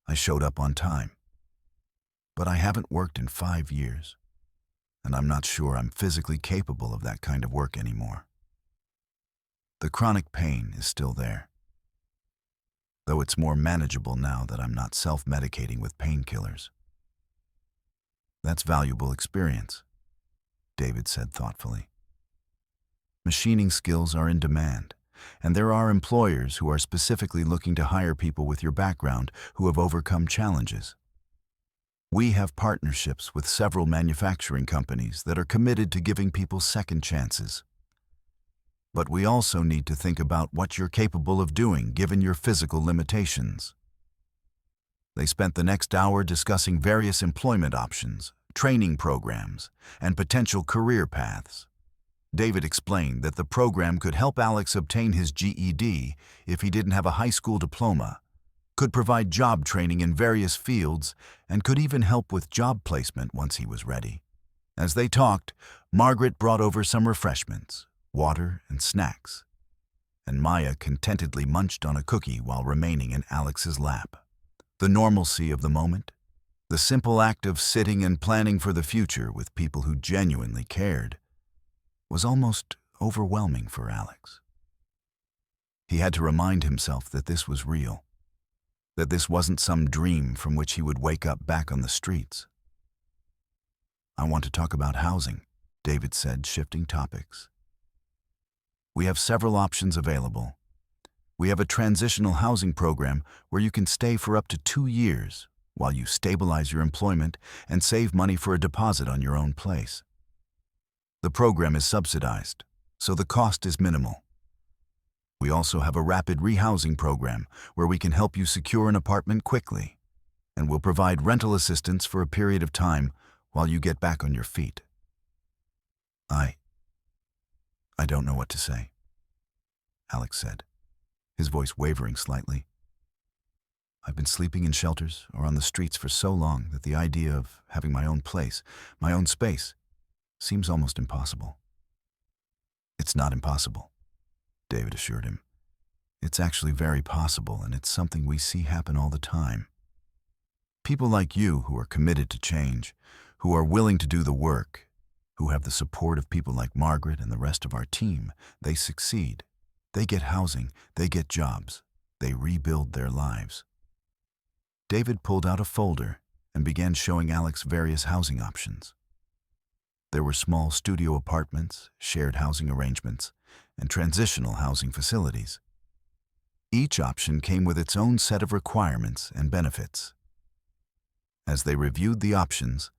I showed up on time. But I haven't worked in 5 years, and I'm not sure I'm physically capable of that kind of work anymore. The chronic pain is still there, though it's more manageable now that I'm not self-medicating with painkillers." "That's valuable experience," David said thoughtfully. "Machining skills are in demand, and there are employers who are specifically looking to hire people with your background who have overcome challenges. We have partnerships with several manufacturing companies that are committed to giving people second chances. But we also need to think about what you're capable of doing given your physical limitations." They spent the next hour discussing various employment options, training programs, and potential career paths. David explained that the program could help Alex obtain his GED if he didn't have a high school diploma, could provide job training in various fields, and could even help with job placement once he was ready. As they talked, Margaret brought over some refreshments, water and snacks, and Maya contentedly munched on a cookie while remaining in Alex's lap. The normalcy of the moment, the simple act of sitting and planning for the future with people who genuinely cared, was almost overwhelming for Alex. He had to remind himself that this was real, that this wasn't some dream from which he would wake up back on the streets. "I want to talk about housing," David said, shifting topics. "We have several options available. We have a transitional housing program where you can stay for up to 2 years while you stabilize your employment and save money for a deposit on your own place. The program is subsidized, so the cost is minimal. We also have a rapid rehousing program where we can help you secure an apartment quickly, and we'll provide rental assistance for a period of time while you get back on your feet." I don't know what to say," Alex said, his voice wavering slightly. "I've been sleeping in shelters or on the streets for so long that the idea of having my own place, my own space, seems almost impossible." "It's not impossible," David assured him. "It's actually very possible, and it's something we see happen all the time. People like you who are committed to change, who are willing to do the work, who have the support of people like Margaret and the rest of our team, they succeed. They get housing, they get jobs, they rebuild their lives." David pulled out a folder and began showing Alex various housing options. There were small studio apartments, shared housing arrangements, and transitional housing facilities. Each option came with its own set of requirements and benefits. As they reviewed the options,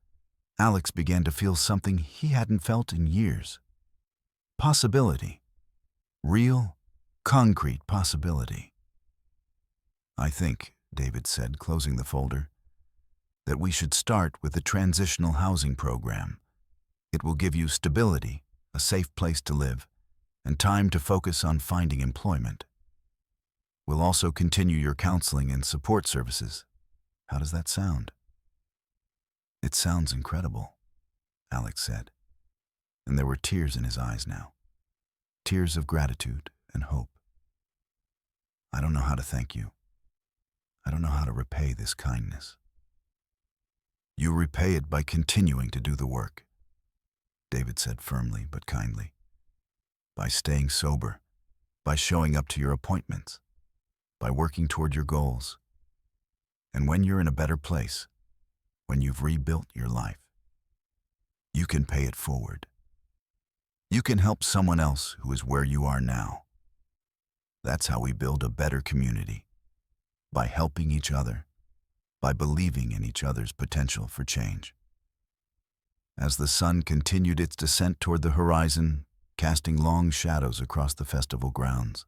Alex began to feel something he hadn't felt in years. Possibility. Real, concrete possibility. "I think," David said, closing the folder, "that we should start with the transitional housing program. It will give you stability, a safe place to live, and time to focus on finding employment. We'll also continue your counseling and support services. How does that sound?" "It sounds incredible," Alex said, and there were tears in his eyes now, tears of gratitude and hope. "I don't know how to thank you. I don't know how to repay this kindness." "You repay it by continuing to do the work," David said firmly but kindly. "By staying sober, by showing up to your appointments, by working toward your goals. And when you're in a better place, when you've rebuilt your life, you can pay it forward. You can help someone else who is where you are now. That's how we build a better community, by helping each other, by believing in each other's potential for change." As the sun continued its descent toward the horizon, casting long shadows across the festival grounds,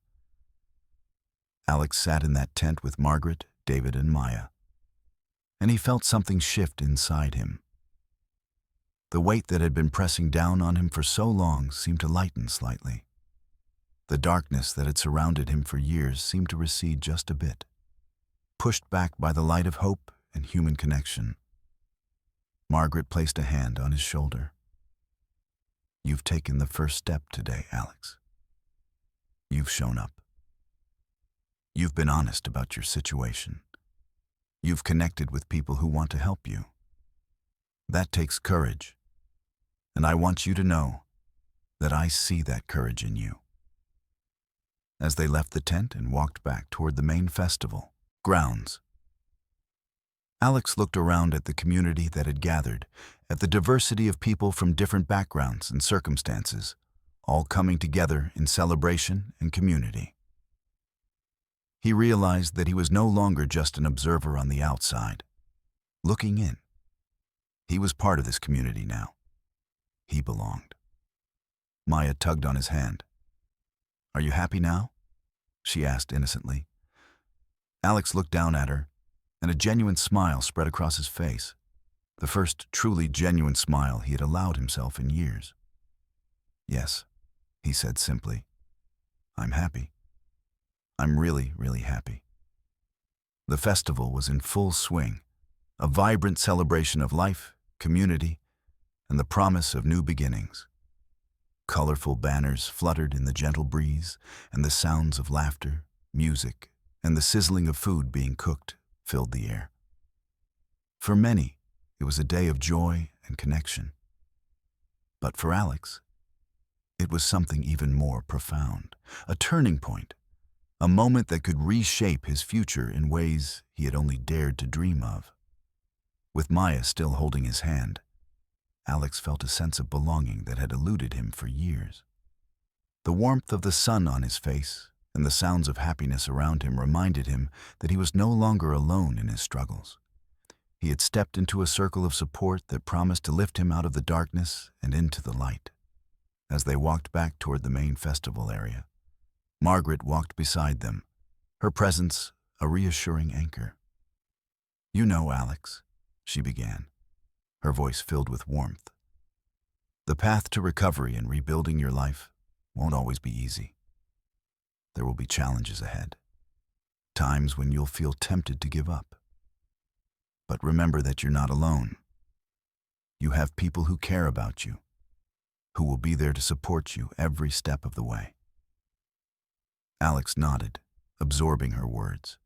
Alex sat in that tent with Margaret, David, and Maya, and he felt something shift inside him. The weight that had been pressing down on him for so long seemed to lighten slightly. The darkness that had surrounded him for years seemed to recede just a bit, pushed back by the light of hope and human connection. Margaret placed a hand on his shoulder. "You've taken the first step today, Alex. You've shown up. You've been honest about your situation. You've connected with people who want to help you. That takes courage, and I want you to know that I see that courage in you." As they left the tent and walked back toward the main festival grounds, Alex looked around at the community that had gathered, at the diversity of people from different backgrounds and circumstances, all coming together in celebration and community. He realized that he was no longer just an observer on the outside, looking in. He was part of this community now. He belonged. Maya tugged on his hand. "Are you happy now?" she asked innocently. Alex looked down at her, and a genuine smile spread across his face. the first truly genuine smile he had allowed himself in years. "Yes," he said simply. "I'm happy. I'm really, really happy." The festival was in full swing, a vibrant celebration of life, community, and the promise of new beginnings. Colorful banners fluttered in the gentle breeze, and the sounds of laughter, music, and the sizzling of food being cooked filled the air. For many, it was a day of joy and connection. But for Alex, it was something even more profound, a turning point, a moment that could reshape his future in ways he had only dared to dream of. With Maya still holding his hand, Alex felt a sense of belonging that had eluded him for years. The warmth of the sun on his face and the sounds of happiness around him reminded him that he was no longer alone in his struggles. He had stepped into a circle of support that promised to lift him out of the darkness and into the light. As they walked back toward the main festival area, Margaret walked beside them, her presence a reassuring anchor. "You know, Alex," she began, her voice filled with warmth, "the path to recovery and rebuilding your life won't always be easy. There will be challenges ahead, times when you'll feel tempted to give up. But remember that you're not alone. You have people who care about you, who will be there to support you every step of the way." Alex nodded, absorbing her words.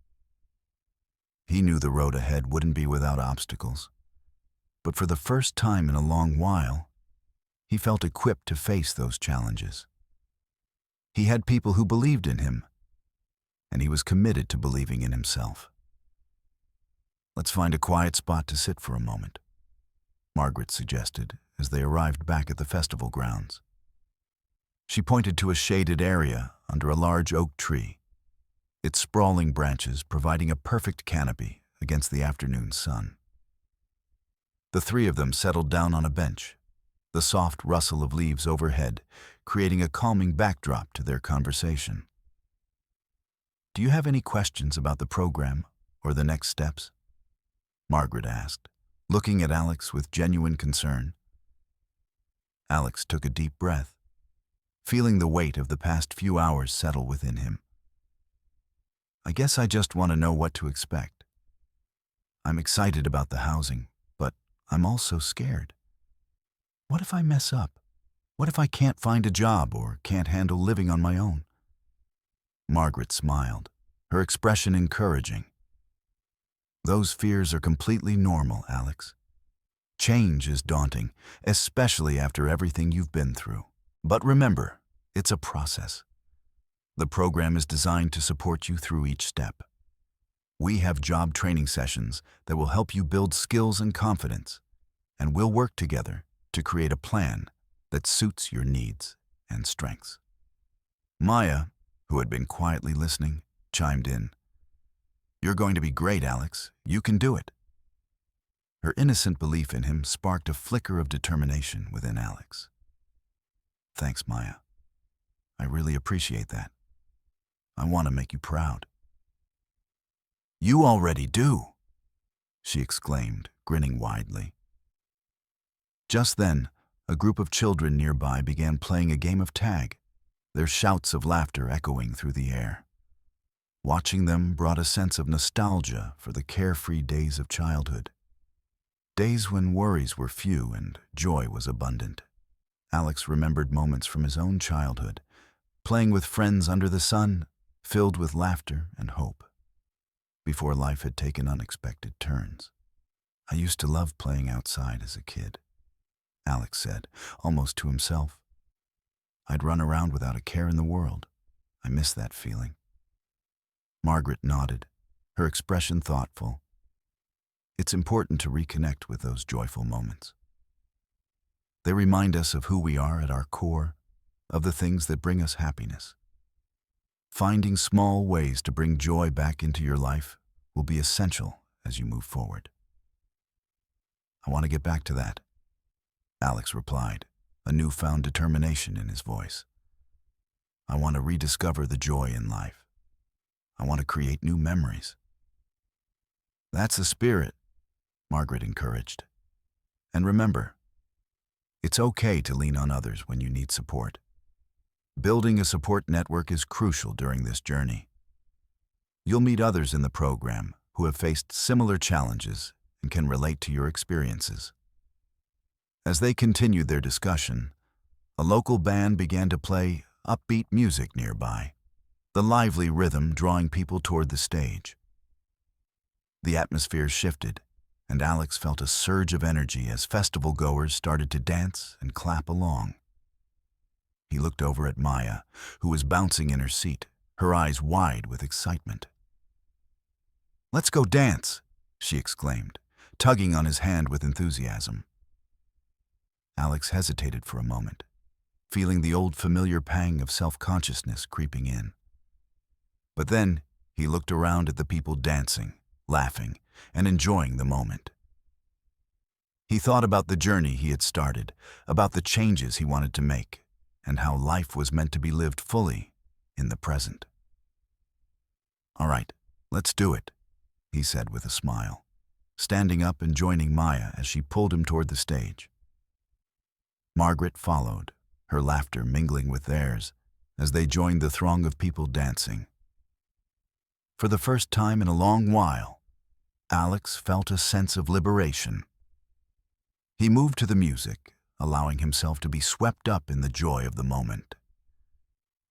He knew the road ahead wouldn't be without obstacles, but for the first time in a long while, he felt equipped to face those challenges. He had people who believed in him, and he was committed to believing in himself. "Let's find a quiet spot to sit for a moment," Margaret suggested as they arrived back at the festival grounds. She pointed to a shaded area under a large oak tree, its sprawling branches providing a perfect canopy against the afternoon sun. The three of them settled down on a bench, the soft rustle of leaves overhead creating a calming backdrop to their conversation. "Do you have any questions about the program or the next steps?" Margaret asked, looking at Alex with genuine concern. Alex took a deep breath, feeling the weight of the past few hours settle within him. "I guess I just want to know what to expect. I'm excited about the housing, but I'm also scared. What if I mess up? What if I can't find a job or can't handle living on my own?" Margaret smiled, her expression encouraging. "Those fears are completely normal, Alex. Change is daunting, especially after everything you've been through. But remember, it's a process. The program is designed to support you through each step. We have job training sessions that will help you build skills and confidence, and we'll work together to create a plan that suits your needs and strengths." Maya, who had been quietly listening, chimed in. "You're going to be great, Alex. You can do it." Her innocent belief in him sparked a flicker of determination within Alex. "Thanks, Maya. I really appreciate that. I want to make you proud." "You already do," she exclaimed, grinning widely. Just then, a group of children nearby began playing a game of tag, their shouts of laughter echoing through the air. Watching them brought a sense of nostalgia for the carefree days of childhood. Days when worries were few and joy was abundant. Alex remembered moments from his own childhood, playing with friends under the sun, filled with laughter and hope, before life had taken unexpected turns. "I used to love playing outside as a kid," Alex said, almost to himself. "I'd run around without a care in the world. I miss that feeling." Margaret nodded, her expression thoughtful. It's important to reconnect with those joyful moments. They remind us of who we are at our core, of the things that bring us happiness. Finding small ways to bring joy back into your life will be essential as you move forward. "I want to get back to that," Alex replied, a newfound determination in his voice. "I want to rediscover the joy in life. I want to create new memories." "That's the spirit," Margaret encouraged. And remember, it's okay to lean on others when you need support. Building a support network is crucial during this journey. You'll meet others in the program who have faced similar challenges and can relate to your experiences. As they continued their discussion, a local band began to play upbeat music nearby, the lively rhythm drawing people toward the stage. The atmosphere shifted, and Alex felt a surge of energy as festival goers started to dance and clap along. He looked over at Maya, who was bouncing in her seat, her eyes wide with excitement. "Let's go dance," she exclaimed, tugging on his hand with enthusiasm. Alex hesitated for a moment, feeling the old familiar pang of self-consciousness creeping in. But then he looked around at the people dancing, laughing, and enjoying the moment. He thought about the journey he had started, about the changes he wanted to make, and how life was meant to be lived fully in the present. "All right, let's do it," he said with a smile, standing up and joining Maya as she pulled him toward the stage. Margaret followed, her laughter mingling with theirs as they joined the throng of people dancing. For the first time in a long while, Alex felt a sense of liberation. He moved to the music, allowing himself to be swept up in the joy of the moment.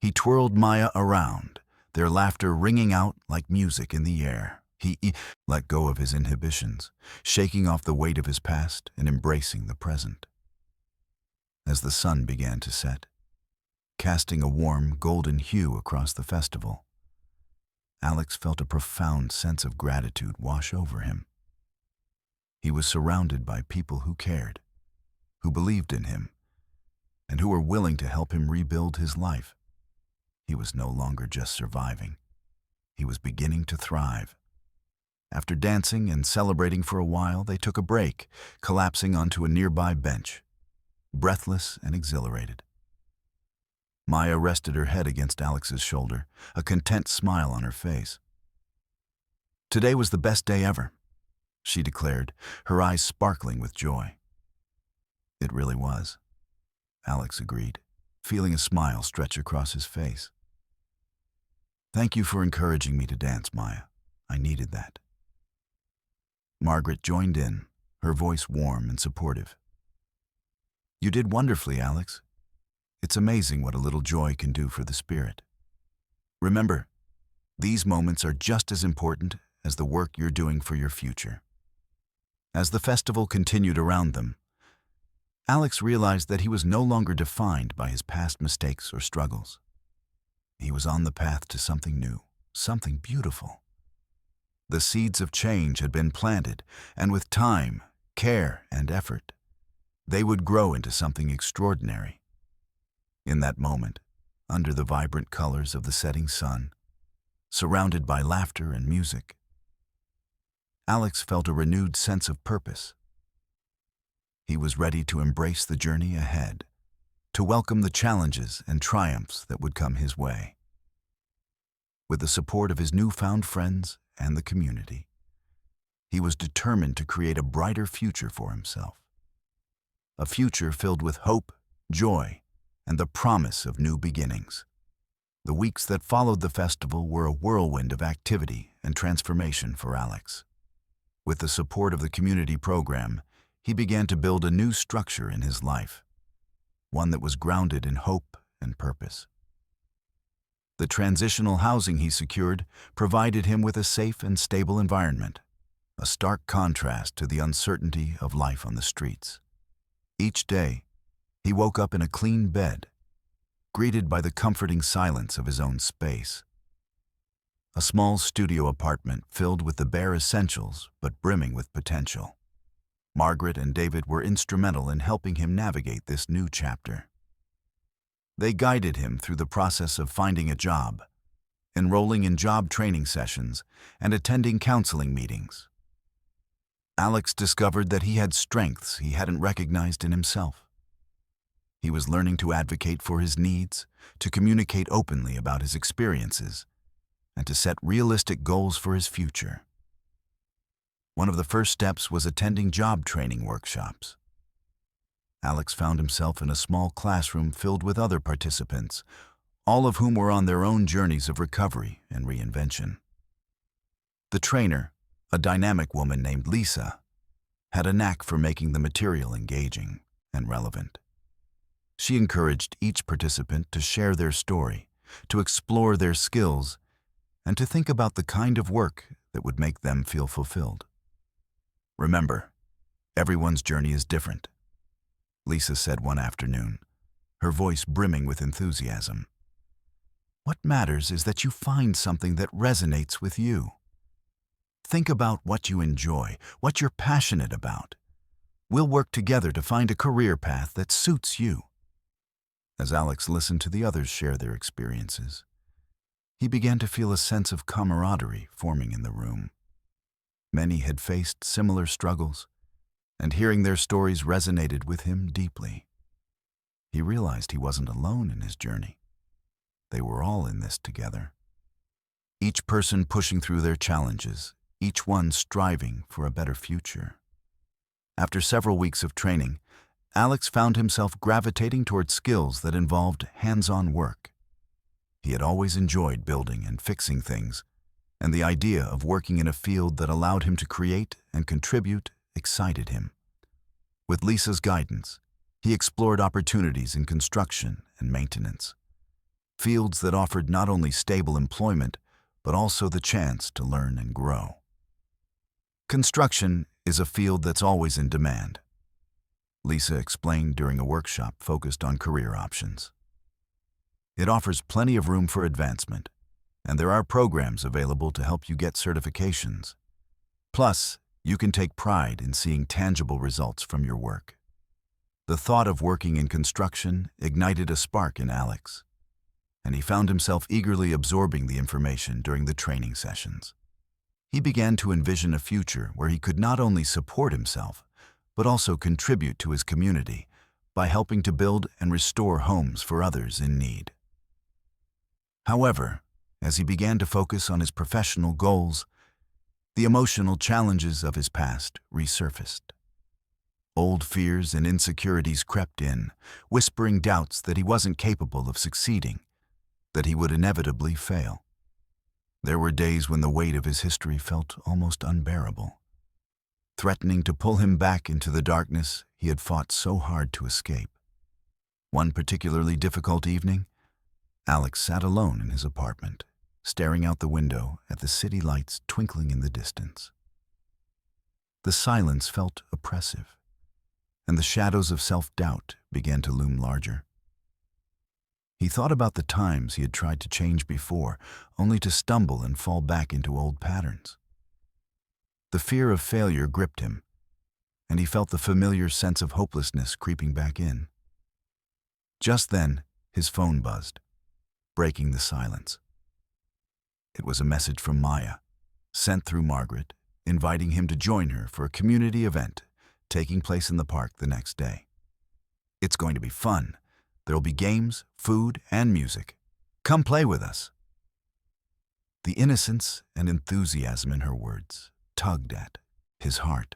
He twirled Maya around, their laughter ringing out like music in the air. He let go of his inhibitions, shaking off the weight of his past and embracing the present. As the sun began to set, casting a warm, golden hue across the festival, Alex felt a profound sense of gratitude wash over him. He was surrounded by people who cared, who believed in him, and who were willing to help him rebuild his life. He was no longer just surviving. He was beginning to thrive. After dancing and celebrating for a while, they took a break, collapsing onto a nearby bench, breathless and exhilarated. Maya rested her head against Alex's shoulder, a content smile on her face. "Today was the best day ever," she declared, her eyes sparkling with joy. "It really was," Alex agreed, feeling a smile stretch across his face. "Thank you for encouraging me to dance, Maya. I needed that." Margaret joined in, her voice warm and supportive. "You did wonderfully, Alex. It's amazing what a little joy can do for the spirit. Remember, these moments are just as important as the work you're doing for your future." As the festival continued around them, Alex realized that he was no longer defined by his past mistakes or struggles. He was on the path to something new, something beautiful. The seeds of change had been planted, and with time, care, and effort, they would grow into something extraordinary. In that moment, under the vibrant colors of the setting sun, surrounded by laughter and music, Alex felt a renewed sense of purpose. He was ready to embrace the journey ahead, to welcome the challenges and triumphs that would come his way. With the support of his newfound friends and the community, he was determined to create a brighter future for himself. A future filled with hope, joy, and the promise of new beginnings. The weeks that followed the festival were a whirlwind of activity and transformation for Alex. With the support of the community program, he began to build a new structure in his life, one that was grounded in hope and purpose. The transitional housing he secured provided him with a safe and stable environment, a stark contrast to the uncertainty of life on the streets. Each day, he woke up in a clean bed, greeted by the comforting silence of his own space. A small studio apartment filled with the bare essentials but brimming with potential. Margaret and David were instrumental in helping him navigate this new chapter. They guided him through the process of finding a job, enrolling in job training sessions, and attending counseling meetings. Alex discovered that he had strengths he hadn't recognized in himself. He was learning to advocate for his needs, to communicate openly about his experiences, and to set realistic goals for his future. One of the first steps was attending job training workshops. Alex found himself in a small classroom filled with other participants, all of whom were on their own journeys of recovery and reinvention. The trainer, a dynamic woman named Lisa, had a knack for making the material engaging and relevant. She encouraged each participant to share their story, to explore their skills, and to think about the kind of work that would make them feel fulfilled. "Remember, everyone's journey is different," Lisa said one afternoon, her voice brimming with enthusiasm. "What matters is that you find something that resonates with you. Think about what you enjoy, what you're passionate about. We'll work together to find a career path that suits you." As Alex listened to the others share their experiences, he began to feel a sense of camaraderie forming in the room. Many had faced similar struggles, and hearing their stories resonated with him deeply. He realized he wasn't alone in his journey. They were all in this together. Each person pushing through their challenges, each one striving for a better future. After several weeks of training, Alex found himself gravitating toward skills that involved hands-on work. He had always enjoyed building and fixing things, and the idea of working in a field that allowed him to create and contribute excited him. With Lisa's guidance, he explored opportunities in construction and maintenance, fields that offered not only stable employment, but also the chance to learn and grow. Construction is a field that's always in demand, Lisa explained during a workshop focused on career options. It offers plenty of room for advancement, and there are programs available to help you get certifications. Plus, you can take pride in seeing tangible results from your work. The thought of working in construction ignited a spark in Alex, and he found himself eagerly absorbing the information during the training sessions. He began to envision a future where he could not only support himself, but also contribute to his community by helping to build and restore homes for others in need. However, as he began to focus on his professional goals, the emotional challenges of his past resurfaced. Old fears and insecurities crept in, whispering doubts that he wasn't capable of succeeding, that he would inevitably fail. There were days when the weight of his history felt almost unbearable, threatening to pull him back into the darkness he had fought so hard to escape. One particularly difficult evening, Alex sat alone in his apartment, staring out the window at the city lights twinkling in the distance. The silence felt oppressive, and the shadows of self-doubt began to loom larger. He thought about the times he had tried to change before, only to stumble and fall back into old patterns. The fear of failure gripped him, and he felt the familiar sense of hopelessness creeping back in. Just then, his phone buzzed, breaking the silence. It was a message from Maya, sent through Margaret, inviting him to join her for a community event taking place in the park the next day. "It's going to be fun. There'll be games, food, and music. Come play with us." The innocence and enthusiasm in her words tugged at his heart.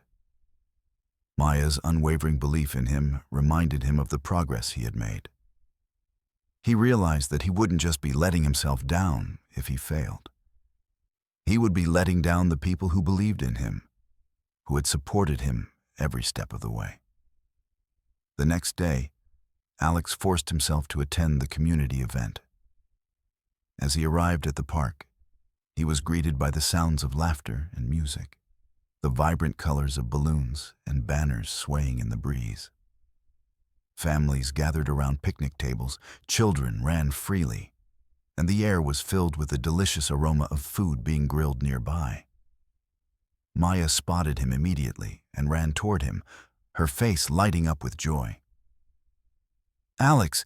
Maya's unwavering belief in him reminded him of the progress he had made. He realized that he wouldn't just be letting himself down if he failed. He would be letting down the people who believed in him, who had supported him every step of the way. The next day, Alex forced himself to attend the community event. As he arrived at the park, he was greeted by the sounds of laughter and music, the vibrant colors of balloons and banners swaying in the breeze. Families gathered around picnic tables, children ran freely, and the air was filled with the delicious aroma of food being grilled nearby. Maya spotted him immediately and ran toward him, her face lighting up with joy. "Alex,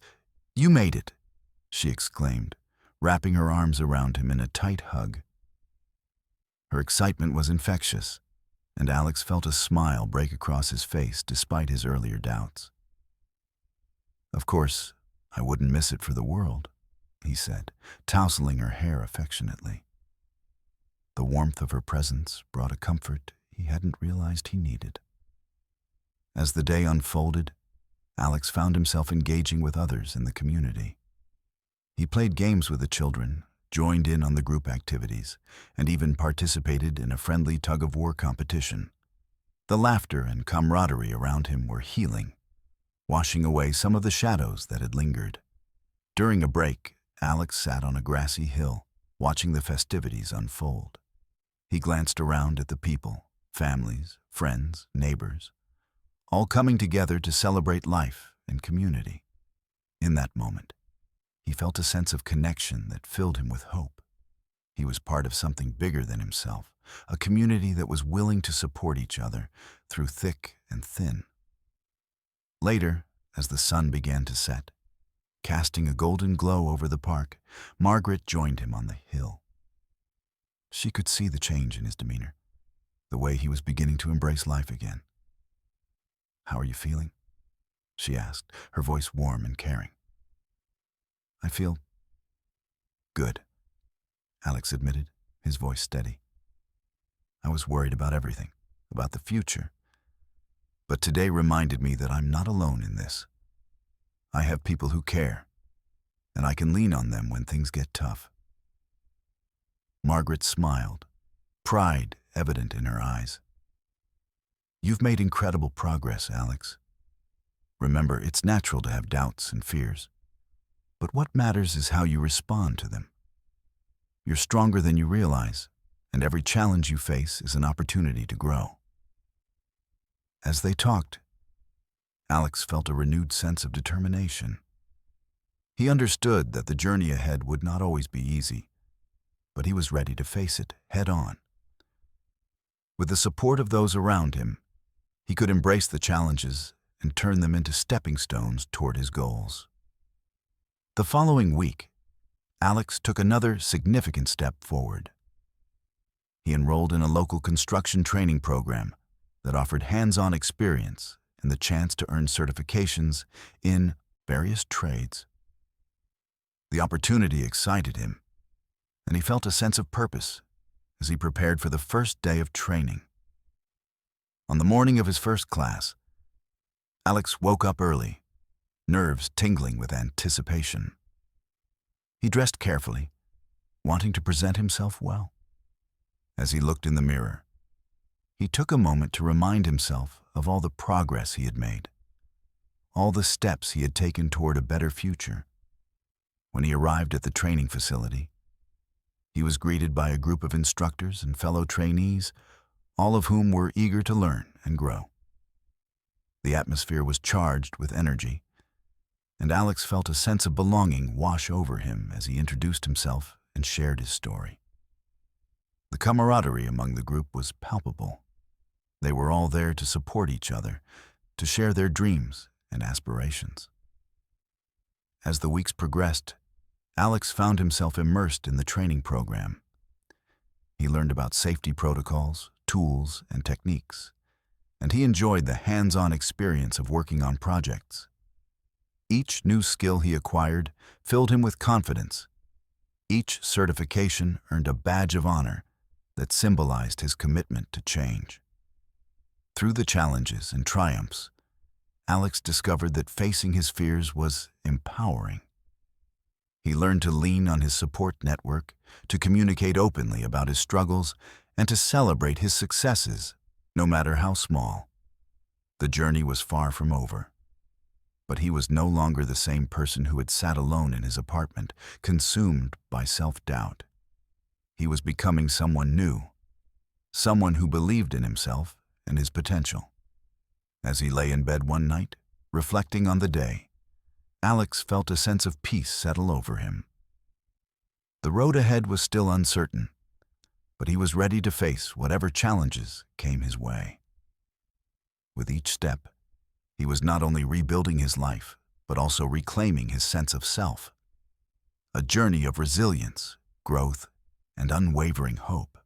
you made it," she exclaimed, wrapping her arms around him in a tight hug. Her excitement was infectious, and Alex felt a smile break across his face despite his earlier doubts. "Of course, I wouldn't miss it for the world," he said, tousling her hair affectionately. The warmth of her presence brought a comfort he hadn't realized he needed. As the day unfolded, Alex found himself engaging with others in the community. He played games with the children, joined in on the group activities, and even participated in a friendly tug-of-war competition. The laughter and camaraderie around him were healing, washing away some of the shadows that had lingered. During a break, Alex sat on a grassy hill, watching the festivities unfold. He glanced around at the people, families, friends, neighbors, all coming together to celebrate life and community. In that moment, he felt a sense of connection that filled him with hope. He was part of something bigger than himself, a community that was willing to support each other through thick and thin. Later, as the sun began to set, casting a golden glow over the park, Margaret joined him on the hill. She could see the change in his demeanor, the way he was beginning to embrace life again. "How are you feeling?" she asked, her voice warm and caring. "I feel good," Alex admitted, his voice steady. "I was worried about everything, about the future. But today reminded me that I'm not alone in this. I have people who care, and I can lean on them when things get tough." Margaret smiled, pride evident in her eyes. "You've made incredible progress, Alex. Remember, it's natural to have doubts and fears. But what matters is how you respond to them. You're stronger than you realize, and every challenge you face is an opportunity to grow." As they talked, Alex felt a renewed sense of determination. He understood that the journey ahead would not always be easy, but he was ready to face it head on. With the support of those around him, he could embrace the challenges and turn them into stepping stones toward his goals. The following week, Alex took another significant step forward. He enrolled in a local construction training program that offered hands-on experience and the chance to earn certifications in various trades. The opportunity excited him, and he felt a sense of purpose as he prepared for the first day of training. On the morning of his first class, Alex woke up early, nerves tingling with anticipation. He dressed carefully, wanting to present himself well. As he looked in the mirror, he took a moment to remind himself of all the progress he had made, all the steps he had taken toward a better future. When he arrived at the training facility, he was greeted by a group of instructors and fellow trainees, all of whom were eager to learn and grow. The atmosphere was charged with energy, and Alex felt a sense of belonging wash over him as he introduced himself and shared his story. The camaraderie among the group was palpable. They were all there to support each other, to share their dreams and aspirations. As the weeks progressed, Alex found himself immersed in the training program. He learned about safety protocols, tools, and techniques, and he enjoyed the hands-on experience of working on projects. Each new skill he acquired filled him with confidence. Each certification earned a badge of honor that symbolized his commitment to change. Through the challenges and triumphs, Alex discovered that facing his fears was empowering. He learned to lean on his support network, to communicate openly about his struggles, and to celebrate his successes, no matter how small. The journey was far from over, but he was no longer the same person who had sat alone in his apartment, consumed by self-doubt. He was becoming someone new, someone who believed in himself and his potential. As he lay in bed one night, reflecting on the day, Alex felt a sense of peace settle over him. The road ahead was still uncertain, but he was ready to face whatever challenges came his way. With each step, he was not only rebuilding his life, but also reclaiming his sense of self. A journey of resilience, growth, and unwavering hope.